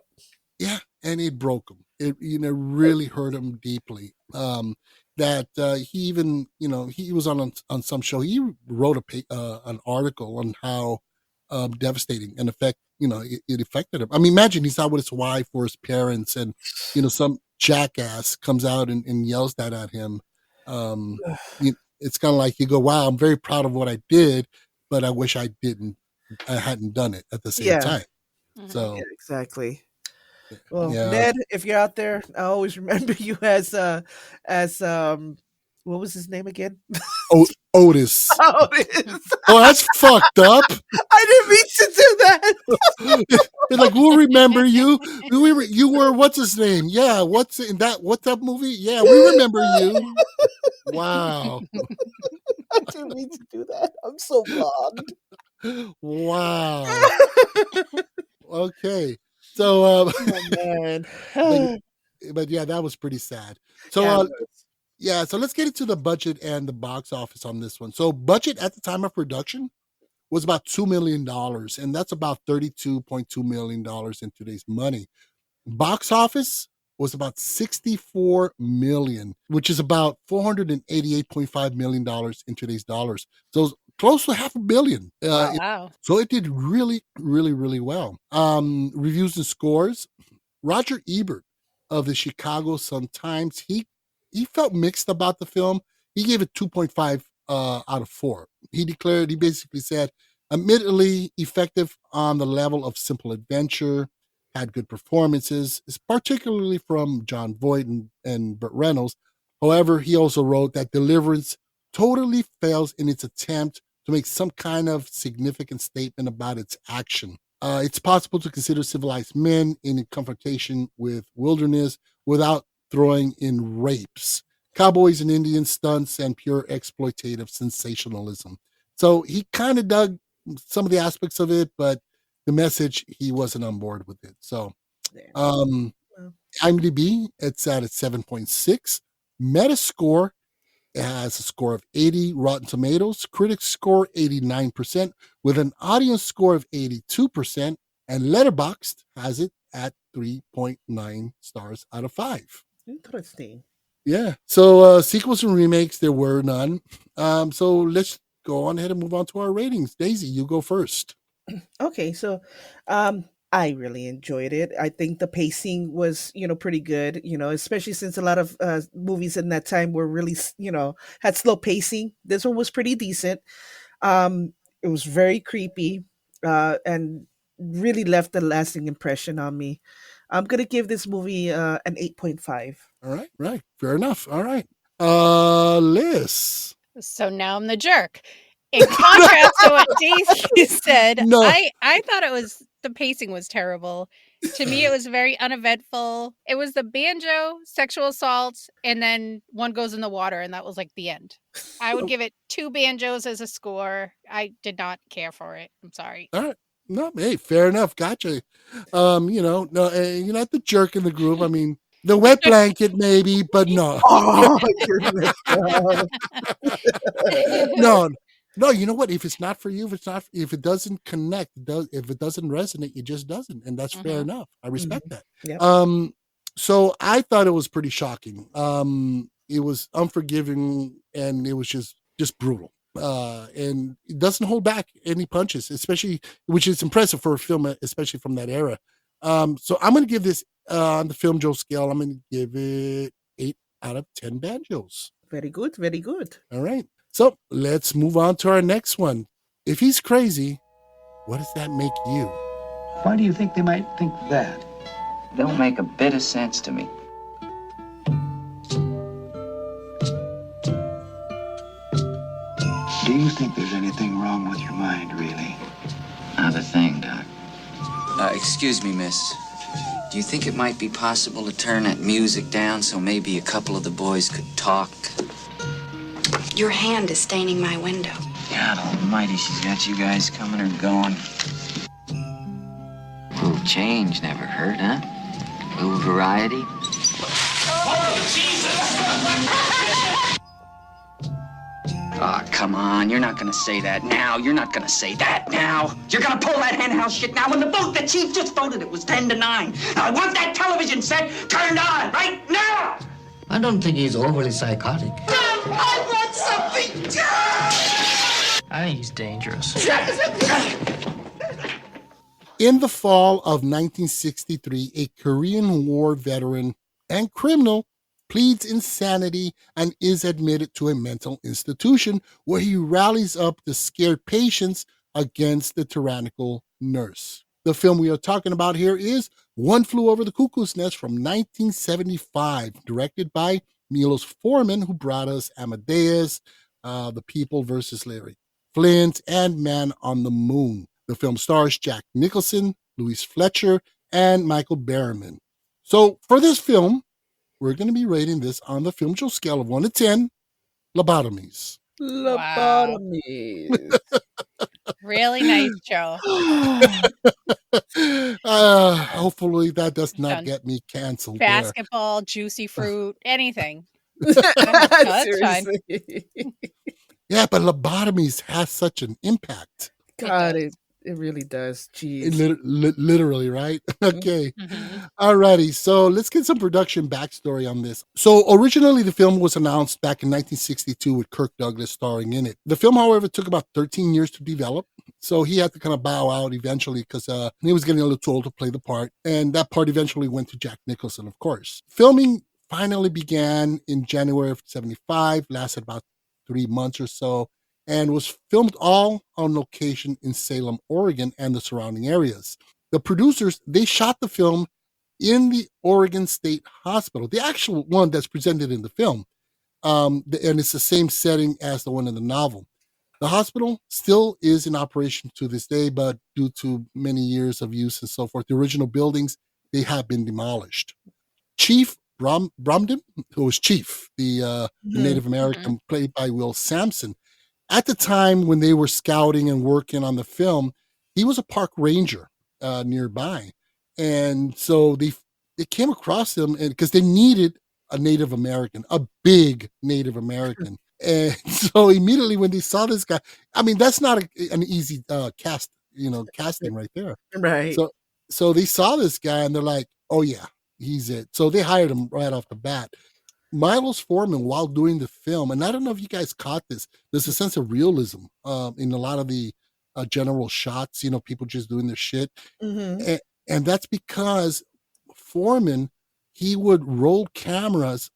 Speaker 7: Yeah, and it broke him. It really hurt him deeply. That he even, he was on some show. He wrote an article on how devastating and it affected him. I mean, imagine he's out with his wife or his parents, and some jackass comes out and yells that at him. It's kind of like you go, "Wow, I'm very proud of what I did, but I wish I hadn't done it at the same time." So
Speaker 8: yeah, exactly. Well, Ned, if you're out there, I always remember you as what was his name again?
Speaker 7: Otis.
Speaker 8: Otis.
Speaker 7: Oh, that's fucked up.
Speaker 8: I didn't mean to do that.
Speaker 7: It's like, we'll remember you. You were, what's his name? Yeah, what's that movie? Yeah, we remember you. Wow.
Speaker 8: I didn't mean to do that. I'm so blonde.
Speaker 7: Wow. Okay. So,
Speaker 8: oh man.
Speaker 7: but yeah, that was pretty sad. So, so let's get into the budget and the box office on this one. So, budget at the time of production was about $2 million, and that's about $32.2 million in today's money. Box office was about $64 million, which is about $488.5 million in today's dollars. So close to $500 million.
Speaker 9: Wow.
Speaker 7: So it did really, really, really well. Reviews and scores. Roger Ebert of the Chicago Sun-Times, he felt mixed about the film. He gave it 2.5 out of 4. He basically said, admittedly effective on the level of simple adventure, had good performances, particularly from John Voight and Burt Reynolds. However, he also wrote that Deliverance totally fails in its attempt to make some kind of significant statement about its action. It's possible to consider civilized men in confrontation with wilderness without throwing in rapes, cowboys and Indian stunts, and pure exploitative sensationalism. So he kind of dug some of the aspects of it, but the message, he wasn't on board with it. So IMDb, it's at a 7.6. Metascore, it has a score of 80. Rotten Tomatoes, critics score 89%, with an audience score of 82%. And Letterbxd has it at 3.9 stars out of 5.
Speaker 8: Interesting.
Speaker 7: Yeah. So sequels and remakes, there were none. So let's go on ahead and move on to our ratings. Daisy, you go first.
Speaker 8: Okay, so I really enjoyed it. I think the pacing was, pretty good, especially since a lot of movies in that time were really, had slow pacing. This one was pretty decent. It was very creepy and really left a lasting impression on me. I'm going to give this movie an 8.5.
Speaker 7: All right, right. Fair enough. All right. Liss.
Speaker 9: So now I'm the jerk. In contrast to what Daisy said,
Speaker 7: No.
Speaker 9: I thought the pacing was terrible. To me, it was very uneventful. It was the banjo, sexual assault, and then one goes in the water, and that was like the end. I would give it 2 banjos as a score. I did not care for it. I'm sorry.
Speaker 7: All right. No, hey, fair enough. Gotcha. No, you're not the jerk in the group. I mean, the wet blanket maybe, but no.
Speaker 8: Oh, my goodness.
Speaker 7: No, you know what? If it's not for you, if it doesn't connect, if it doesn't resonate, it just doesn't. And that's fair enough. I respect that.
Speaker 8: Yep.
Speaker 7: So I thought it was pretty shocking. It was unforgiving, and it was just brutal. And it doesn't hold back any punches, especially, which is impressive for a film, especially from that era. So I'm going to give this on the Filmjoe scale. I'm going to give it 8 out of 10 banjos.
Speaker 8: Very good. Very good.
Speaker 7: All right. So let's move on to our next one. If he's crazy, what does that make you?
Speaker 11: Why do you think they might think that?
Speaker 12: Don't make a bit of sense to me.
Speaker 11: Do you think there's anything wrong with your mind, really?
Speaker 12: Not a thing, Doc.
Speaker 13: Excuse me, miss.
Speaker 12: Do you think it might be possible to turn that music down so maybe a couple of the boys could talk?
Speaker 13: Your hand is staining my window.
Speaker 12: God almighty, she's got you guys coming or going. A little change never hurt, huh? A little variety. Oh, come on. You're not gonna say that now. You're not gonna say that now. You're gonna pull that henhouse shit now. When the vote, the chief just voted, it was 10-9. Now, I want that television set turned on right now!
Speaker 14: I don't think he's overly psychotic.
Speaker 12: I want something done!
Speaker 14: I think he's dangerous.
Speaker 7: In the fall of 1963, a Korean War veteran and criminal pleads insanity and is admitted to a mental institution where he rallies up the scared patients against the tyrannical nurse. The film we are talking about here is One Flew Over the Cuckoo's Nest from 1975, directed by Milos Forman, who brought us Amadeus, The People vs. Larry Flint, and Man on the Moon. The film stars Jack Nicholson, Louise Fletcher, and Michael Berryman. So for this film, we're going to be rating this on the Filmjoe scale of 1 to 10, lobotomies.
Speaker 8: Lobotomies.
Speaker 9: Really nice show.
Speaker 7: Hopefully that does not get me canceled.
Speaker 9: Basketball, juicy fruit, anything. That's fine.
Speaker 7: Yeah, but lobotomies has such an impact.
Speaker 8: God, it really does. Jeez.
Speaker 7: Literally, right? Okay. Alrighty. So let's get some production backstory on this. So originally the film was announced back in 1962 with Kirk Douglas starring in it. The film, however, took about 13 years to develop. So he had to kind of bow out eventually because he was getting a little too old to play the part. And that part eventually went to Jack Nicholson, of course. Filming finally began in January of 75, lasted about 3 months or so, and was filmed all on location in Salem, Oregon, and the surrounding areas. The producers, they shot the film in the Oregon State Hospital, the actual one that's presented in the film, and it's the same setting as the one in the novel. The hospital still is in operation to this day, but due to many years of use and so forth, the original buildings, they have been demolished. Chief Bromden, who was Chief, the Native American, played by Will Sampson, at the time when they were scouting and working on the film, he was a park ranger nearby. And so they came across him because they needed a Native American, a big Native American. And so immediately when they saw this guy, I mean, that's not an easy casting right there.
Speaker 8: Right.
Speaker 7: So they saw this guy and they're like, oh yeah, he's it. So they hired him right off the bat. Milos Forman, while doing the film, and I don't know if you guys caught this, there's a sense of realism in a lot of the general shots, people just doing their shit. And that's because Forman, he would roll cameras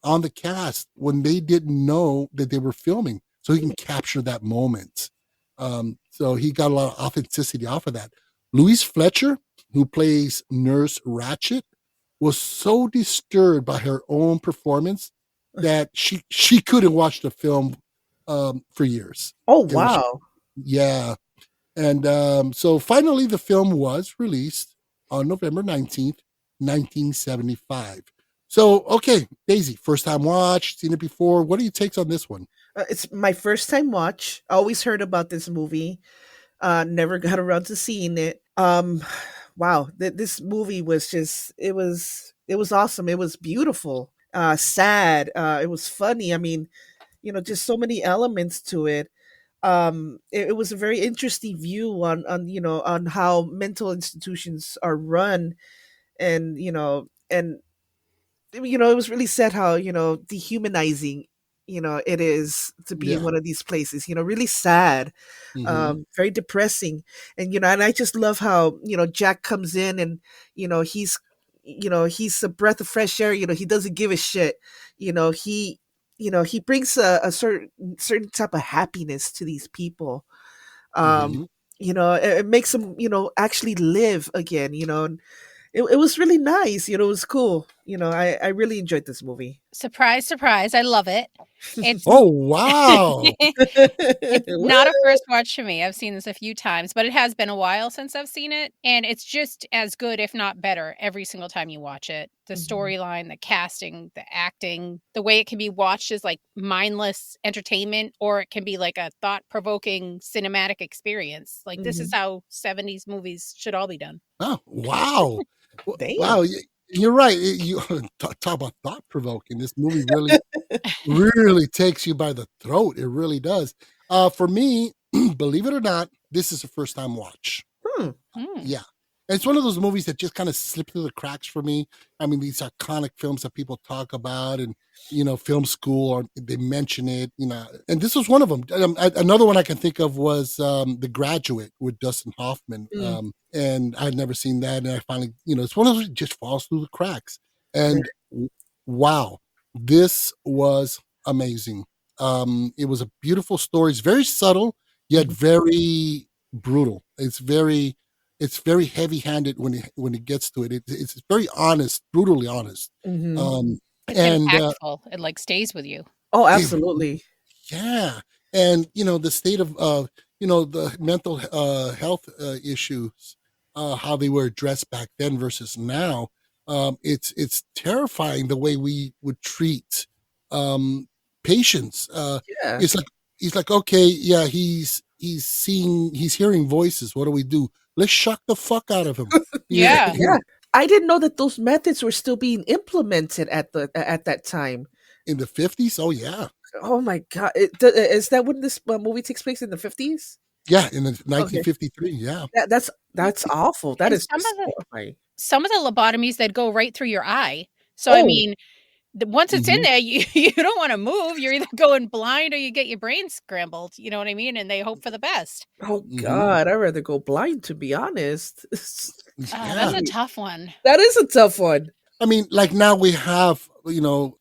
Speaker 7: on the cast when they didn't know that they were filming, so he can capture that moment. So he got a lot of authenticity off of that. Louise Fletcher, who plays Nurse Ratchet, was so disturbed by her own performance that she couldn't watch the film for years.
Speaker 8: Oh, wow.
Speaker 7: Yeah. And so finally the film was released on November 19th, 1975. So, okay, Daisy, first time watch, seen it before. What are your takes on this one?
Speaker 8: It's my first time watch. Always heard about this movie. Never got around to seeing it. Wow, this movie was just, it was awesome. It was beautiful, sad. It was funny. I mean, just so many elements to it. It was a very interesting view on how mental institutions are run. And, it was really sad how, dehumanizing, it is to be in one of these places, really sad, very depressing. And, and I just love how, Jack comes in and, he's a breath of fresh air. He doesn't give a shit. He brings a certain type of happiness to these people. It makes them, actually live again, and it was really nice. It was cool. I really enjoyed this movie.
Speaker 9: Surprise, surprise. I love it. It's
Speaker 7: Oh, wow.
Speaker 9: it's not a first watch for me. I've seen this a few times, but it has been a while since I've seen it. And it's just as good, if not better, every single time you watch it. The storyline, the casting, the acting, the way it can be watched is like mindless entertainment, or it can be like a thought-provoking cinematic experience. Like this is how 70s movies should all be done.
Speaker 7: Oh, wow.
Speaker 8: Damn.
Speaker 7: Wow. You're right. You talk about thought provoking. This movie really, really takes you by the throat. It really does. For me, believe it or not, this is a first time watch. Yeah. And it's one of those movies that just kind of slip through the cracks for me. I mean, these iconic films that people talk about and, film school, or they mention it, and this was one of them. Another one I can think of was The Graduate with Dustin Hoffman. And I'd never seen that. And I finally, it's one of those that just falls through the cracks. And wow, this was amazing. It was a beautiful story. It's very subtle, yet very brutal. It's very heavy-handed when it gets to it. It's very honest, brutally honest.
Speaker 9: It's
Speaker 7: And
Speaker 9: impactful. It like stays with you.
Speaker 8: Oh, absolutely.
Speaker 7: yeah, and the state of the mental health issues, how they were addressed back then versus now. It's terrifying the way we would treat patients.
Speaker 8: Yeah.
Speaker 7: It's like he's like, okay, yeah, he's hearing voices. What do we do? Let's shock the fuck out of him.
Speaker 9: Yeah.
Speaker 8: Yeah. I didn't know that those methods were still being implemented at that time.
Speaker 7: In the 50s? Oh, yeah.
Speaker 8: Oh my God. Is that when this movie takes place, in the 50s?
Speaker 7: Yeah, in the 1953, yeah.
Speaker 8: That's awful. That
Speaker 9: And
Speaker 8: is horrifying.
Speaker 9: some of the lobotomies that go right through your eye. So I mean, once it's in there, you don't want to move. You're either going blind or you get your brain scrambled. You know what I mean? And they hope for the best.
Speaker 8: Oh God, I'd rather go blind, to be honest.
Speaker 9: That's a tough one.
Speaker 8: That is a tough one.
Speaker 7: I mean, like now we have,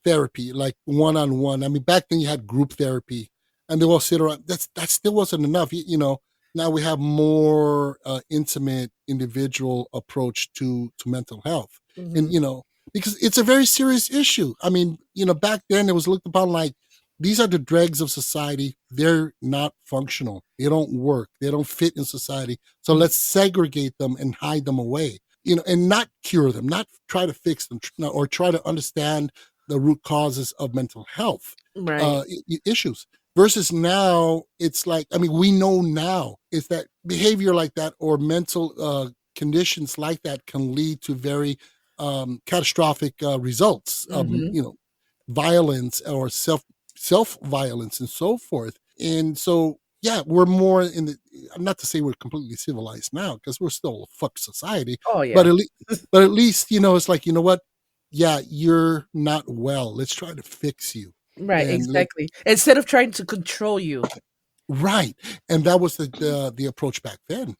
Speaker 7: therapy, like one-on-one. I mean, back then you had group therapy and they all sit around. That still wasn't enough. Now we have more intimate individual approach to mental health. And, because it's a very serious issue. I mean, back then it was looked upon like these are the dregs of society. They're not functional. They don't work. They don't fit in society. So let's segregate them and hide them away, and not cure them, not try to fix them or try to understand the root causes of mental health issues. Versus now, it's like, I mean, we know now is that behavior like that or mental conditions like that can lead to very catastrophic results, violence or self-violence and so forth. And so, yeah, we're more not to say we're completely civilized now, because we're still a fuck society.
Speaker 8: Oh, yeah.
Speaker 7: But at least, it's like, what? Yeah, you're not well. Let's try to fix you.
Speaker 8: Right, exactly. Instead of trying to control you.
Speaker 7: Right. And that was the approach back then.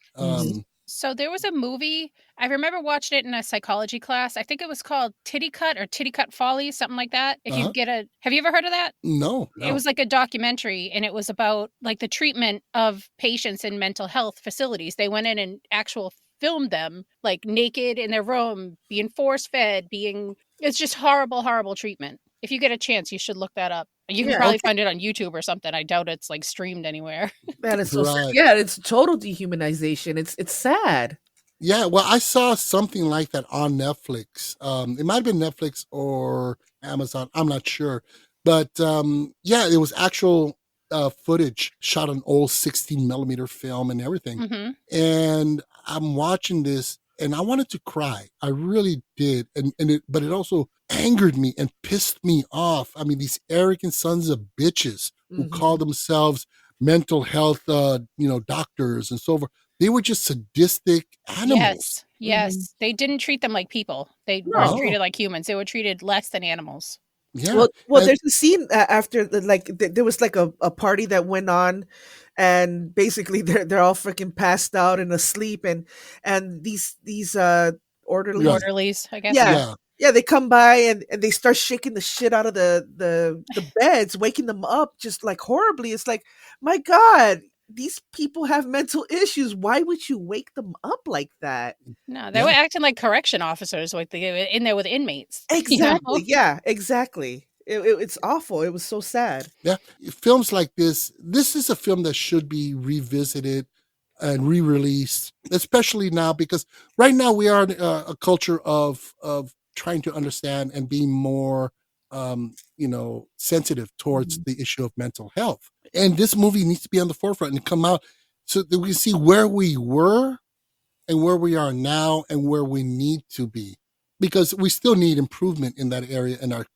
Speaker 9: So there was a movie, I remember watching it in a psychology class. I think it was called Titty Cut or Titty Cut Folly, something like that. Have you ever heard of that?
Speaker 7: No.
Speaker 9: It was like a documentary, and it was about like the treatment of patients in mental health facilities. They went in and filmed them like naked in their room, being force fed, it's just horrible, horrible treatment. If you get a chance, you should look that up. You can probably find it on YouTube or something. I doubt it's like streamed anywhere.
Speaker 8: That is so sad. Yeah, it's total dehumanization. It's sad.
Speaker 7: Yeah, well, I saw something like that on Netflix. It might have been Netflix or Amazon. I'm not sure. But it was actual footage shot on old 16 millimeter film and everything. And I'm watching this and I wanted to cry. I really did. But it also angered me and pissed me off. I mean, these arrogant sons of bitches who call themselves mental health, doctors and so forth. They were just sadistic animals.
Speaker 9: Yes. They didn't treat them like people. They weren't treated like humans. They were treated less than animals.
Speaker 7: Yeah.
Speaker 8: Well, there's a scene after there was like a party that went on, and basically they're all freaking passed out and asleep, and these orderlies,
Speaker 9: I guess.
Speaker 8: Yeah, they come by and they start shaking the shit out of the beds, waking them up just like horribly. It's like, my God, these people have mental issues. Why would you wake them up like that?
Speaker 9: No, they were acting like correction officers, like they were in there with inmates.
Speaker 8: Exactly. Yeah, exactly. It's awful. It was so sad.
Speaker 7: Yeah, films like this is a film that should be revisited and re-released, especially now, because right now we are in a culture of trying to understand and being more sensitive towards the issue of mental health. And this movie needs to be on the forefront and come out so that we see where we were and where we are now and where we need to be, because we still need improvement in that area in our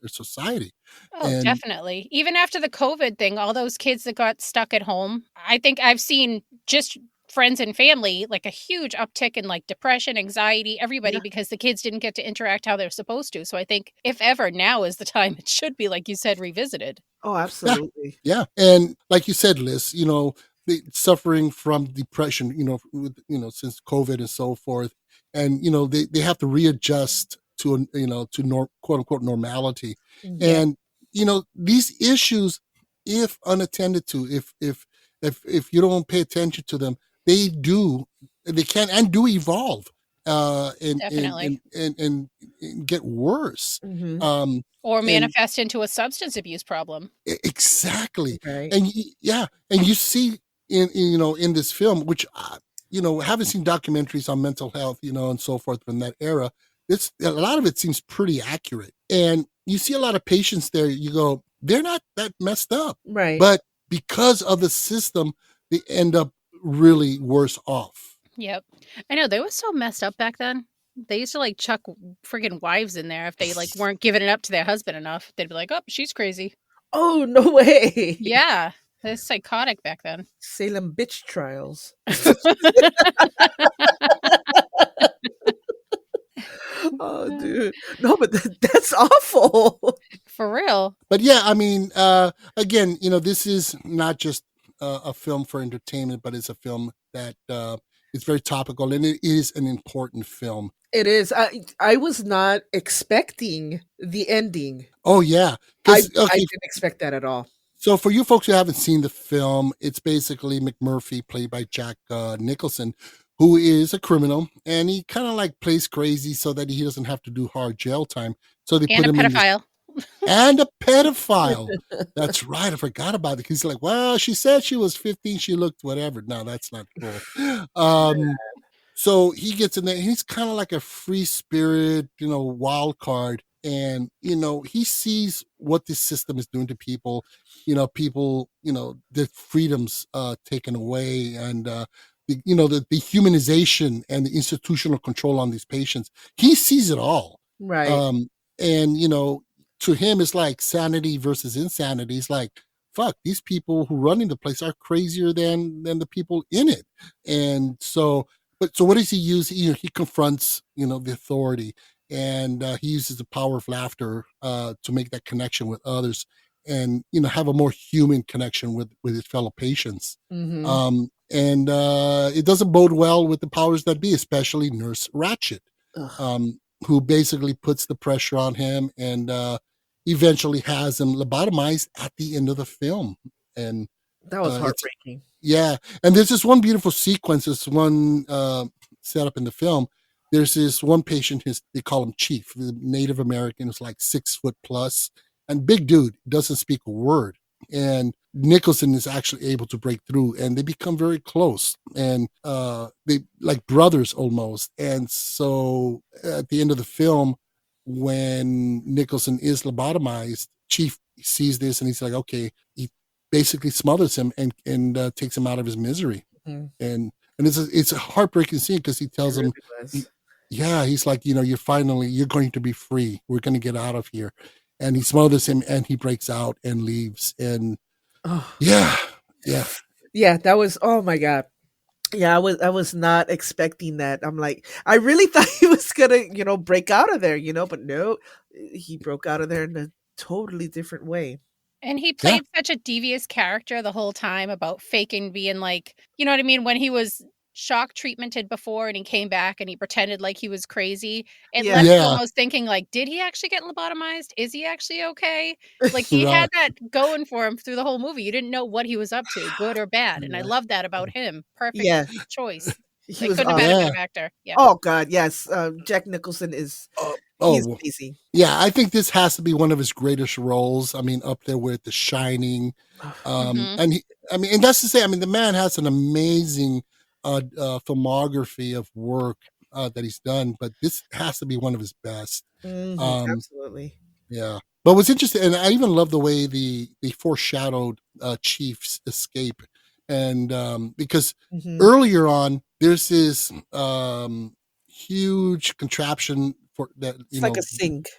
Speaker 7: society.
Speaker 9: Oh, definitely. Even after the COVID thing, all those kids that got stuck at home, I think I've seen just friends and family, like a huge uptick in like depression, anxiety, everybody, because the kids didn't get to interact how they're supposed to. So I think if ever, now is the time it should be, like you said, revisited.
Speaker 8: Oh, absolutely.
Speaker 7: Yeah. And like you said, Liz, they suffering from depression, since COVID and so forth. And, they have to readjust to, quote unquote normality.
Speaker 8: Yeah.
Speaker 7: And, these issues, if unattended to, if you don't pay attention to them, they can and do evolve,
Speaker 9: Definitely.
Speaker 7: and get worse.
Speaker 8: Mhm.
Speaker 9: Or manifest into a substance abuse problem.
Speaker 7: Exactly.
Speaker 8: Right.
Speaker 7: And and you see in this film, which haven't seen documentaries on mental health, and so forth from that era. It's a lot of it seems pretty accurate, and you see a lot of patients there. You go, they're not that messed up,
Speaker 8: Right.
Speaker 7: but because of the system, they end up really worse off.
Speaker 9: Yep. I know they were so messed up back then. They used to like chuck friggin' wives in there if they like weren't giving it up to their husband enough. They'd be like, "Oh, she's crazy."
Speaker 8: Oh, no way.
Speaker 9: Yeah, they're psychotic back then.
Speaker 8: Salem bitch trials. Oh, dude. No, but that's awful.
Speaker 9: For real.
Speaker 7: But yeah, I mean, again, this is not just a film for entertainment, but it's a film that is very topical, and it is an important film.
Speaker 8: It is. I was not expecting the ending.
Speaker 7: Oh yeah,
Speaker 8: I didn't expect that at all.
Speaker 7: So for you folks who haven't seen the film, it's basically McMurphy, played by Jack Nicholson, who is a criminal, and he kind of like plays crazy so that he doesn't have to do hard jail time. So they put him in
Speaker 9: pedophile.
Speaker 7: And a pedophile. That's right. I forgot about it. He's like, well, she said she was 15. She looked whatever. No, that's not cool. So he gets in there. He's kind of like a free spirit, wild card. And, he sees what this system is doing to people, their freedoms taken away, and, the humanization and the institutional control on these patients. He sees it all.
Speaker 8: Right.
Speaker 7: And, to him, it's like sanity versus insanity. It's like, fuck, these people who running the place are crazier than the people in it. And so what does he use? He confronts, the authority, and he uses the power of laughter to make that connection with others, and have a more human connection with his fellow patients.
Speaker 8: Mhm.
Speaker 7: And it doesn't bode well with the powers that be, especially Nurse Ratched, who basically puts the pressure on him and eventually has him lobotomized at the end of the film. And
Speaker 8: that was heartbreaking.
Speaker 7: Yeah. And there's this one beautiful sequence, this one set up in the film. There's this one patient, they call him Chief, the Native American, who's like 6 foot plus, and big dude, doesn't speak a word. And Nicholson is actually able to break through, and they become very close, and they like brothers almost. And so at the end of the film, when Nicholson is lobotomized, Chief sees this and he's like, okay, he basically smothers him and takes him out of his misery.
Speaker 8: Mhm.
Speaker 7: And it's a heartbreaking scene because he tells him, he's like, you're going to be free. We're going to get out of here. And he smothers him and he breaks out and leaves. And yeah.
Speaker 8: That was, oh my God. Yeah, I was not expecting that. I'm like, I really thought he was gonna, break out of there, but no, he broke out of there in a totally different way.
Speaker 9: And he played such a devious character the whole time about faking being like, you know what I mean? When he was shock treatmented before and he came back and he pretended like he was crazy, it
Speaker 8: Yeah.
Speaker 9: left you
Speaker 7: Yeah.
Speaker 9: almost thinking like, did he actually get lobotomized? Is he actually okay? Like he
Speaker 7: Right.
Speaker 9: had that going for him through the whole movie. You didn't know what he was up to, good or bad. And I
Speaker 8: Yeah.
Speaker 9: love that about him. Perfect
Speaker 8: Yeah.
Speaker 9: choice.
Speaker 8: He
Speaker 9: They
Speaker 8: was
Speaker 9: couldn't have had a
Speaker 7: awesome.
Speaker 9: better actor. Yeah.
Speaker 8: Oh God, yes. Jack Nicholson is he's
Speaker 7: Oh,
Speaker 8: amazing.
Speaker 7: yeah. I think this has to be one of his greatest roles. I mean, up there with The Shining.
Speaker 9: Mhm.
Speaker 7: And and that's to say, I mean, the man has an amazing filmography of work that he's done, but this has to be one of his best.
Speaker 8: Absolutely.
Speaker 7: Yeah. But what's interesting, and I even love the way they foreshadowed Chief's escape, and because
Speaker 8: Mhm.
Speaker 7: earlier on there's this huge contraption for that
Speaker 8: It's like a sink.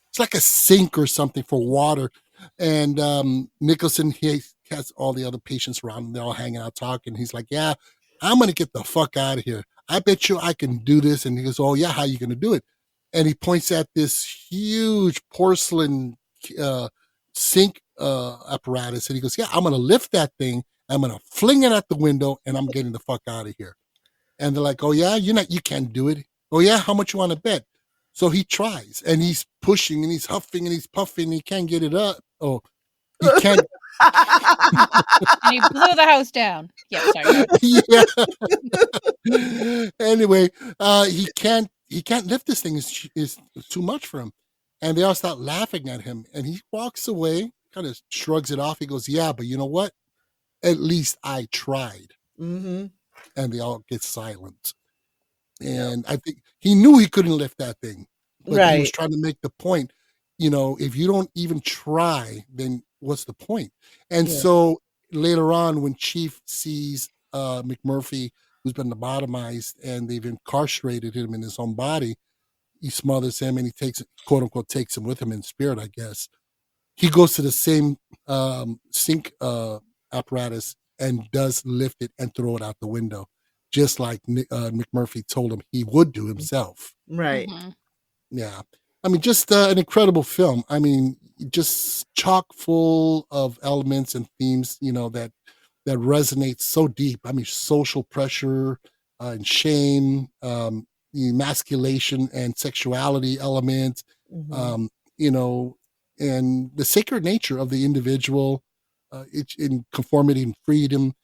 Speaker 7: it's like a sink or something for water, and Nicholson he has all the other patients around him. They're all hanging out talking. He's like, "Yeah, I'm gonna get the fuck out of here. I bet you I can do this." And he goes, "Oh yeah, how you gonna do it?" And he points at this huge porcelain sink apparatus, and he goes, "Yeah, I'm gonna lift that thing. I'm gonna fling it out the window, and I'm getting the fuck out of here." And they're like, "Oh yeah, you can't do it." "Oh yeah, how much you want to bet?" So he tries, and he's pushing, and he's huffing, and he's puffing, and he can't get it up. Oh, he can't.
Speaker 9: And he blew the house down. Yeah, sorry.
Speaker 7: Yeah. Anyway, he can't lift this thing. Is too much for him, and they all start laughing at him, and he walks away, kind of shrugs it off. He goes, "Yeah, but you know what? At least I tried."
Speaker 8: Mm-hmm.
Speaker 7: And they all get silent. And I think he knew he couldn't lift that thing, but he was
Speaker 8: Right.
Speaker 7: trying to make the point, if you don't even try, then what's the point? And
Speaker 8: Yeah.
Speaker 7: so later on, when Chief sees McMurphy, who's been lobotomized, and they've incarcerated him in his own body, he smothers him and he takes, quote unquote, takes him with him in spirit, I guess. He goes to the same sink apparatus and does lift it and throw it out the window, just like McMurphy told him he would do himself.
Speaker 8: Right.
Speaker 9: Mhm.
Speaker 7: Yeah. I mean, just an incredible film. I mean, just chock full of elements and themes, that resonate so deep. I mean, social pressure and shame, the emasculation and sexuality element,
Speaker 8: Mhm.
Speaker 7: you know, and the sacred nature of the individual, in conformity and freedom.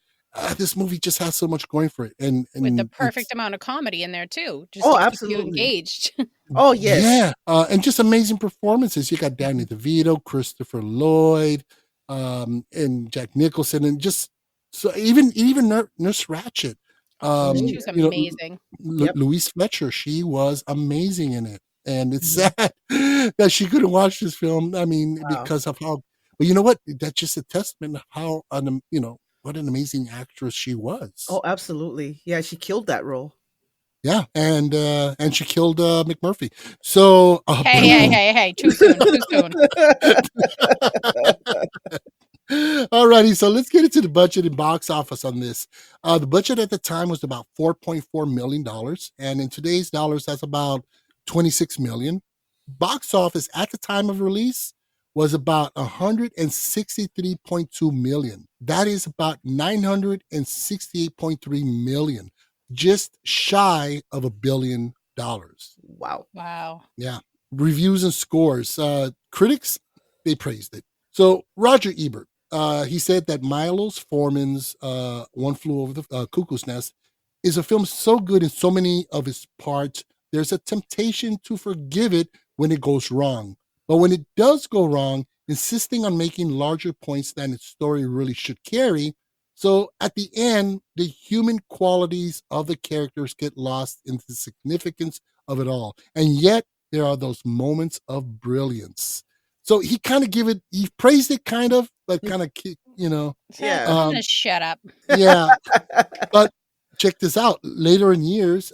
Speaker 7: This movie just has so much going for it, and
Speaker 9: With the
Speaker 7: it's
Speaker 9: perfect amount of comedy in there too, just
Speaker 8: Oh,
Speaker 9: to keep you
Speaker 8: absolutely.
Speaker 9: engaged.
Speaker 8: Oh, yes.
Speaker 7: yeah, and just amazing performances. You got Danny DeVito, Christopher Lloyd, and Jack Nicholson, and just so even Nurse Ratched.
Speaker 8: Oh,
Speaker 9: She was
Speaker 8: yeah.
Speaker 9: amazing.
Speaker 8: Yep.
Speaker 7: Louise Fletcher, she was amazing in it, and it's
Speaker 8: Mhm.
Speaker 7: sad that she couldn't watch this film. I mean,
Speaker 8: Wow.
Speaker 7: because of how. But you know what? That's just a testament of how what an amazing actress she was.
Speaker 8: Oh, absolutely. Yeah, she killed that role.
Speaker 7: Yeah, and she killed McMurphy. So
Speaker 9: Hey, too soon, too soon.
Speaker 7: Alrighty, so let's get into the budget and box office on this. The budget at the time was about $4.4 million, and in today's dollars, that's about 26 million. Box office at the time of release was about 163.2 million. That is about 968.3 million, just shy of $1 billion.
Speaker 8: Wow.
Speaker 9: Wow.
Speaker 7: Yeah. Reviews and scores. Critics, they praised it. So Roger Ebert, he said that Milos Forman's One Flew Over the Cuckoo's Nest is a film so good in so many of its parts, there's a temptation to forgive it when it goes wrong. But when it does go wrong, insisting on making larger points than its story really should carry. So at the end, the human qualities of the characters get lost in the significance of it all. And yet there are those moments of brilliance. So he kind of he praised it kind of, but kind of,
Speaker 8: Yeah.
Speaker 9: I'm gonna shut up.
Speaker 7: yeah. But check this out. Later in years,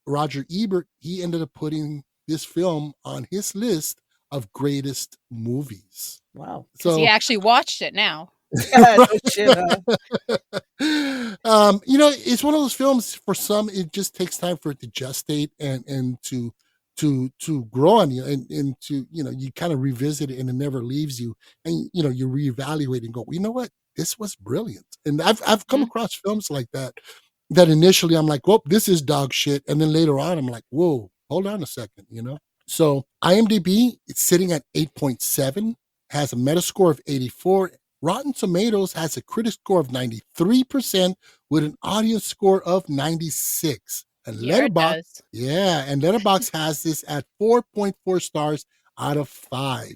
Speaker 7: Roger Ebert, he ended up putting this film on his list of greatest movies.
Speaker 8: Wow.
Speaker 9: Because he
Speaker 7: So,
Speaker 9: actually watched it now.
Speaker 8: Yeah, no shit,
Speaker 7: it's one of those films. For some, it just takes time for it to gestate and to grow on you, and to you kind of revisit it, and it never leaves you, and you reevaluate and go, you know what, this was brilliant. And I've come across films like that that initially I'm like, well, this is dog shit. And then later on, I'm like, whoa, hold on a second, So IMDb, it's sitting at 8.7, has a Metascore of 84. Rotten Tomatoes has a critic score of 93% with an audience score of 96. And Letterboxd, and Letterboxd has this at 4.4 stars out of 5.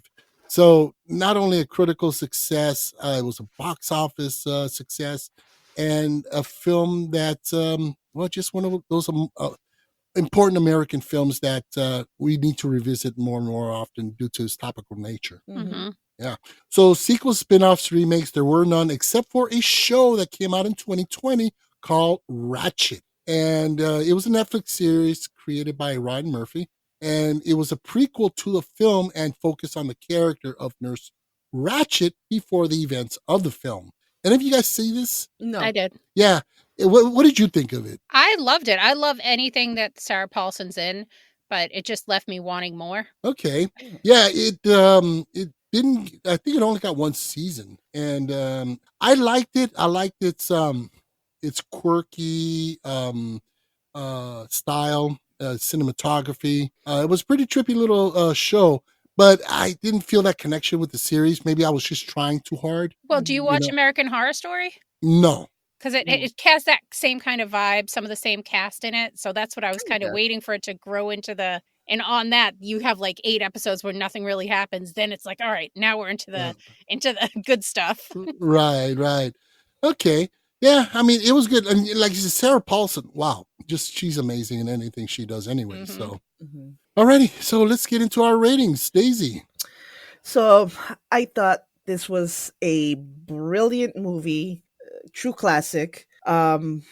Speaker 7: So not only a critical success, it was a box office success, and a film that, just one of those important American films that we need to revisit more and more often due to its topical nature.
Speaker 9: Mm-hmm.
Speaker 7: Yeah. So sequels, spin-offs, remakes, there were none except for a show that came out in 2020 called Ratchet. And it was a Netflix series created by Ryan Murphy. And it was a prequel to the film and focused on the character of Nurse Ratchet before the events of the film. And have you guys seen this?
Speaker 8: No.
Speaker 9: I did.
Speaker 7: Yeah. What did you think of it?
Speaker 9: I loved it. I love anything that Sarah Paulson's in, but it just left me wanting more.
Speaker 7: Okay. Yeah, it didn't, I think it only got one season. And I liked it. I liked its quirky style, cinematography. It was a pretty trippy little show, but I didn't feel that connection with the series. Maybe I was just trying too hard.
Speaker 9: Well, do you watch American Horror Story?
Speaker 7: No.
Speaker 9: Because it has that same kind of vibe, some of the same cast in it. So that's what I was kind of waiting for it to grow into the... And on that, you have like 8 episodes where nothing really happens. Then it's like, all right, now we're into the good stuff.
Speaker 7: Right. Okay. Yeah, I mean, it was good. And like you said, Sarah Paulson, wow, she's amazing in anything she does anyway.
Speaker 8: Mm-hmm.
Speaker 7: So, alrighty, so let's get into our ratings. Daisy.
Speaker 8: So I thought this was a brilliant movie, true classic. Awesome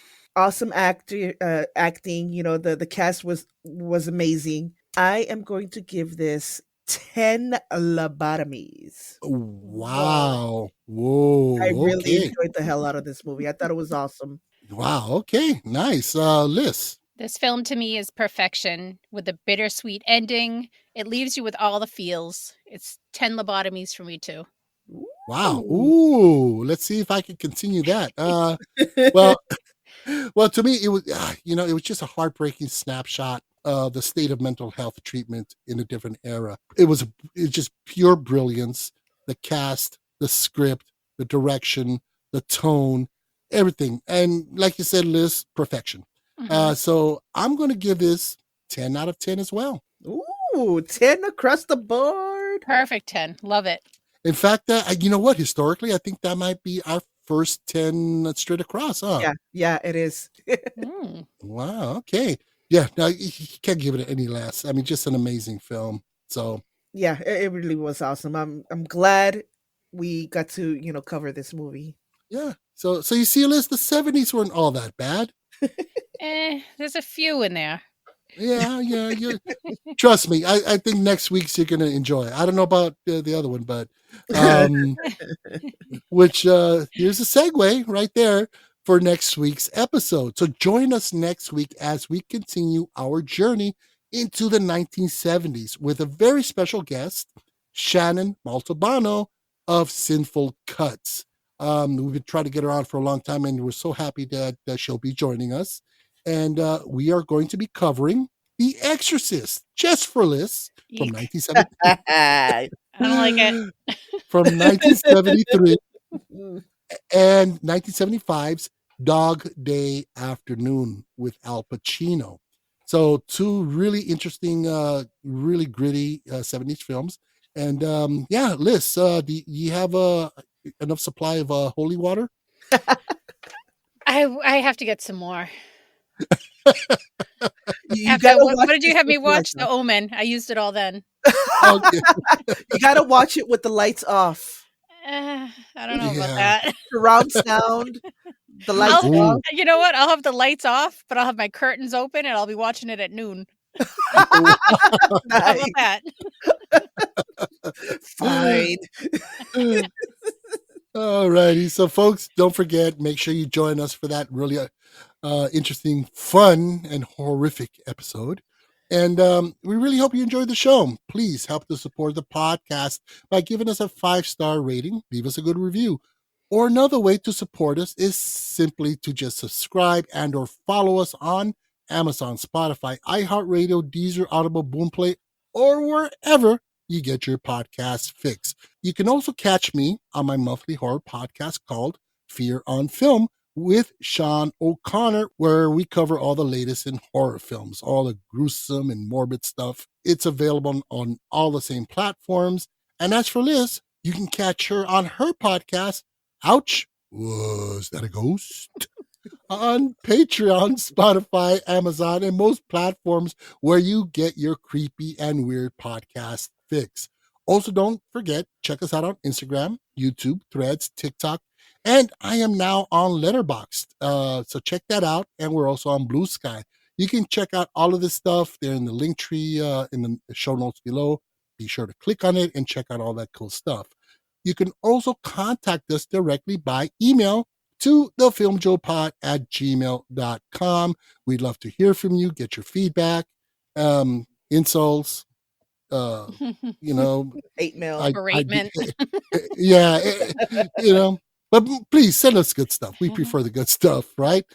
Speaker 8: acting. The cast was amazing. I am going to give this 10 lobotomies.
Speaker 7: Wow. Whoa.
Speaker 8: I really enjoyed the hell out of this movie. I thought it was awesome.
Speaker 7: Wow. Okay. Nice. Liss.
Speaker 9: This film to me is perfection with a bittersweet ending. It leaves you with all the feels. It's 10 lobotomies for me too.
Speaker 7: Wow. Ooh. Let's see if I can continue that. Well, to me, it was, it was just a heartbreaking snapshot of the state of mental health treatment in a different era. It's just pure brilliance. The cast, the script, the direction, the tone, everything. And like you said, Liz, perfection.
Speaker 9: Mm-hmm.
Speaker 7: So I'm going to give this 10 out of 10 as well.
Speaker 8: Ooh, 10 across the board.
Speaker 9: Perfect 10. Love it.
Speaker 7: In fact, you know what? Historically, I think that might be our first 10 straight across, huh?
Speaker 8: Yeah, it is.
Speaker 7: Wow, okay. Yeah, no, you can't give it any less. I mean, just an amazing film. So
Speaker 8: yeah, it really was awesome. I'm glad we got to, cover this movie.
Speaker 7: Yeah. So you see, Liz, the 70s weren't all that bad.
Speaker 9: There's a few in there.
Speaker 7: Yeah. Trust me, I think next week's you're going to enjoy. I don't know about the other one, but which here's a segue right there for next week's episode. So join us next week as we continue our journey into the 1970s with a very special guest, Shannon Maltabano of Sinful Cuts. We've been trying to get her on for a long time, and we're so happy that she'll be joining us. And we are going to be covering The Exorcist, just for Liss, from 1973.
Speaker 9: I don't like it.
Speaker 7: From 1973 and 1975's Dog Day Afternoon with Al Pacino. So 2 really interesting, really gritty 70s films. And Liss, do you have enough supply of holy water?
Speaker 9: I have to get some more.
Speaker 8: What
Speaker 9: did you have me watch? The Omen. I used it all then.
Speaker 7: Okay.
Speaker 8: You got to watch it with the lights off.
Speaker 9: I don't know about that.
Speaker 8: Surround sound. The lights off.
Speaker 9: You know what? I'll have the lights off, but I'll have my curtains open and I'll be watching it at noon.
Speaker 8: Nice.
Speaker 9: How about that?
Speaker 8: Fine.
Speaker 7: All righty. So, folks, don't forget, make sure you join us for that really interesting, fun, and horrific episode. And we really hope you enjoyed the show. Please help to support the podcast by giving us a 5-star rating. Leave us a good review. Or another way to support us is simply to just subscribe and or follow us on Amazon, Spotify, iHeartRadio, Deezer, Audible, Boomplay, or wherever you get your podcast fix. You can also catch me on my monthly horror podcast called Fear on Film with Sean O'Connor, where we cover all the latest in horror films, all the gruesome and morbid stuff. It's available on all the same platforms. And as for Liss, you can catch her on her podcast, Ouch, was that a ghost? On Patreon, Spotify, Amazon, and most platforms where you get your creepy and weird podcast fix. Also, don't forget, check us out on Instagram, YouTube, Threads, TikTok, and I am now on Letterbxd. So check that out. And we're also on Blue Sky. You can check out all of this stuff. They're in the LinkTree in the show notes below. Be sure to click on it and check out all that cool stuff. You can also contact us directly by email to thefilmjoepod@gmail.com. We'd love to hear from you, get your feedback, insults,
Speaker 8: hate mail,
Speaker 9: beratement.
Speaker 7: but please send us good stuff. We prefer the good stuff, right?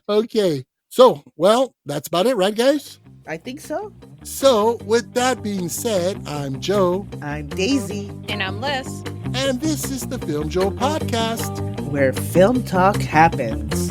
Speaker 7: Okay. So, well, that's about it, right, guys?
Speaker 8: I think so.
Speaker 7: So, with that being said, I'm Joe.
Speaker 8: I'm Daisy.
Speaker 9: And I'm Liss.
Speaker 7: And this is the Filmjoe Podcast,
Speaker 8: where film talk happens.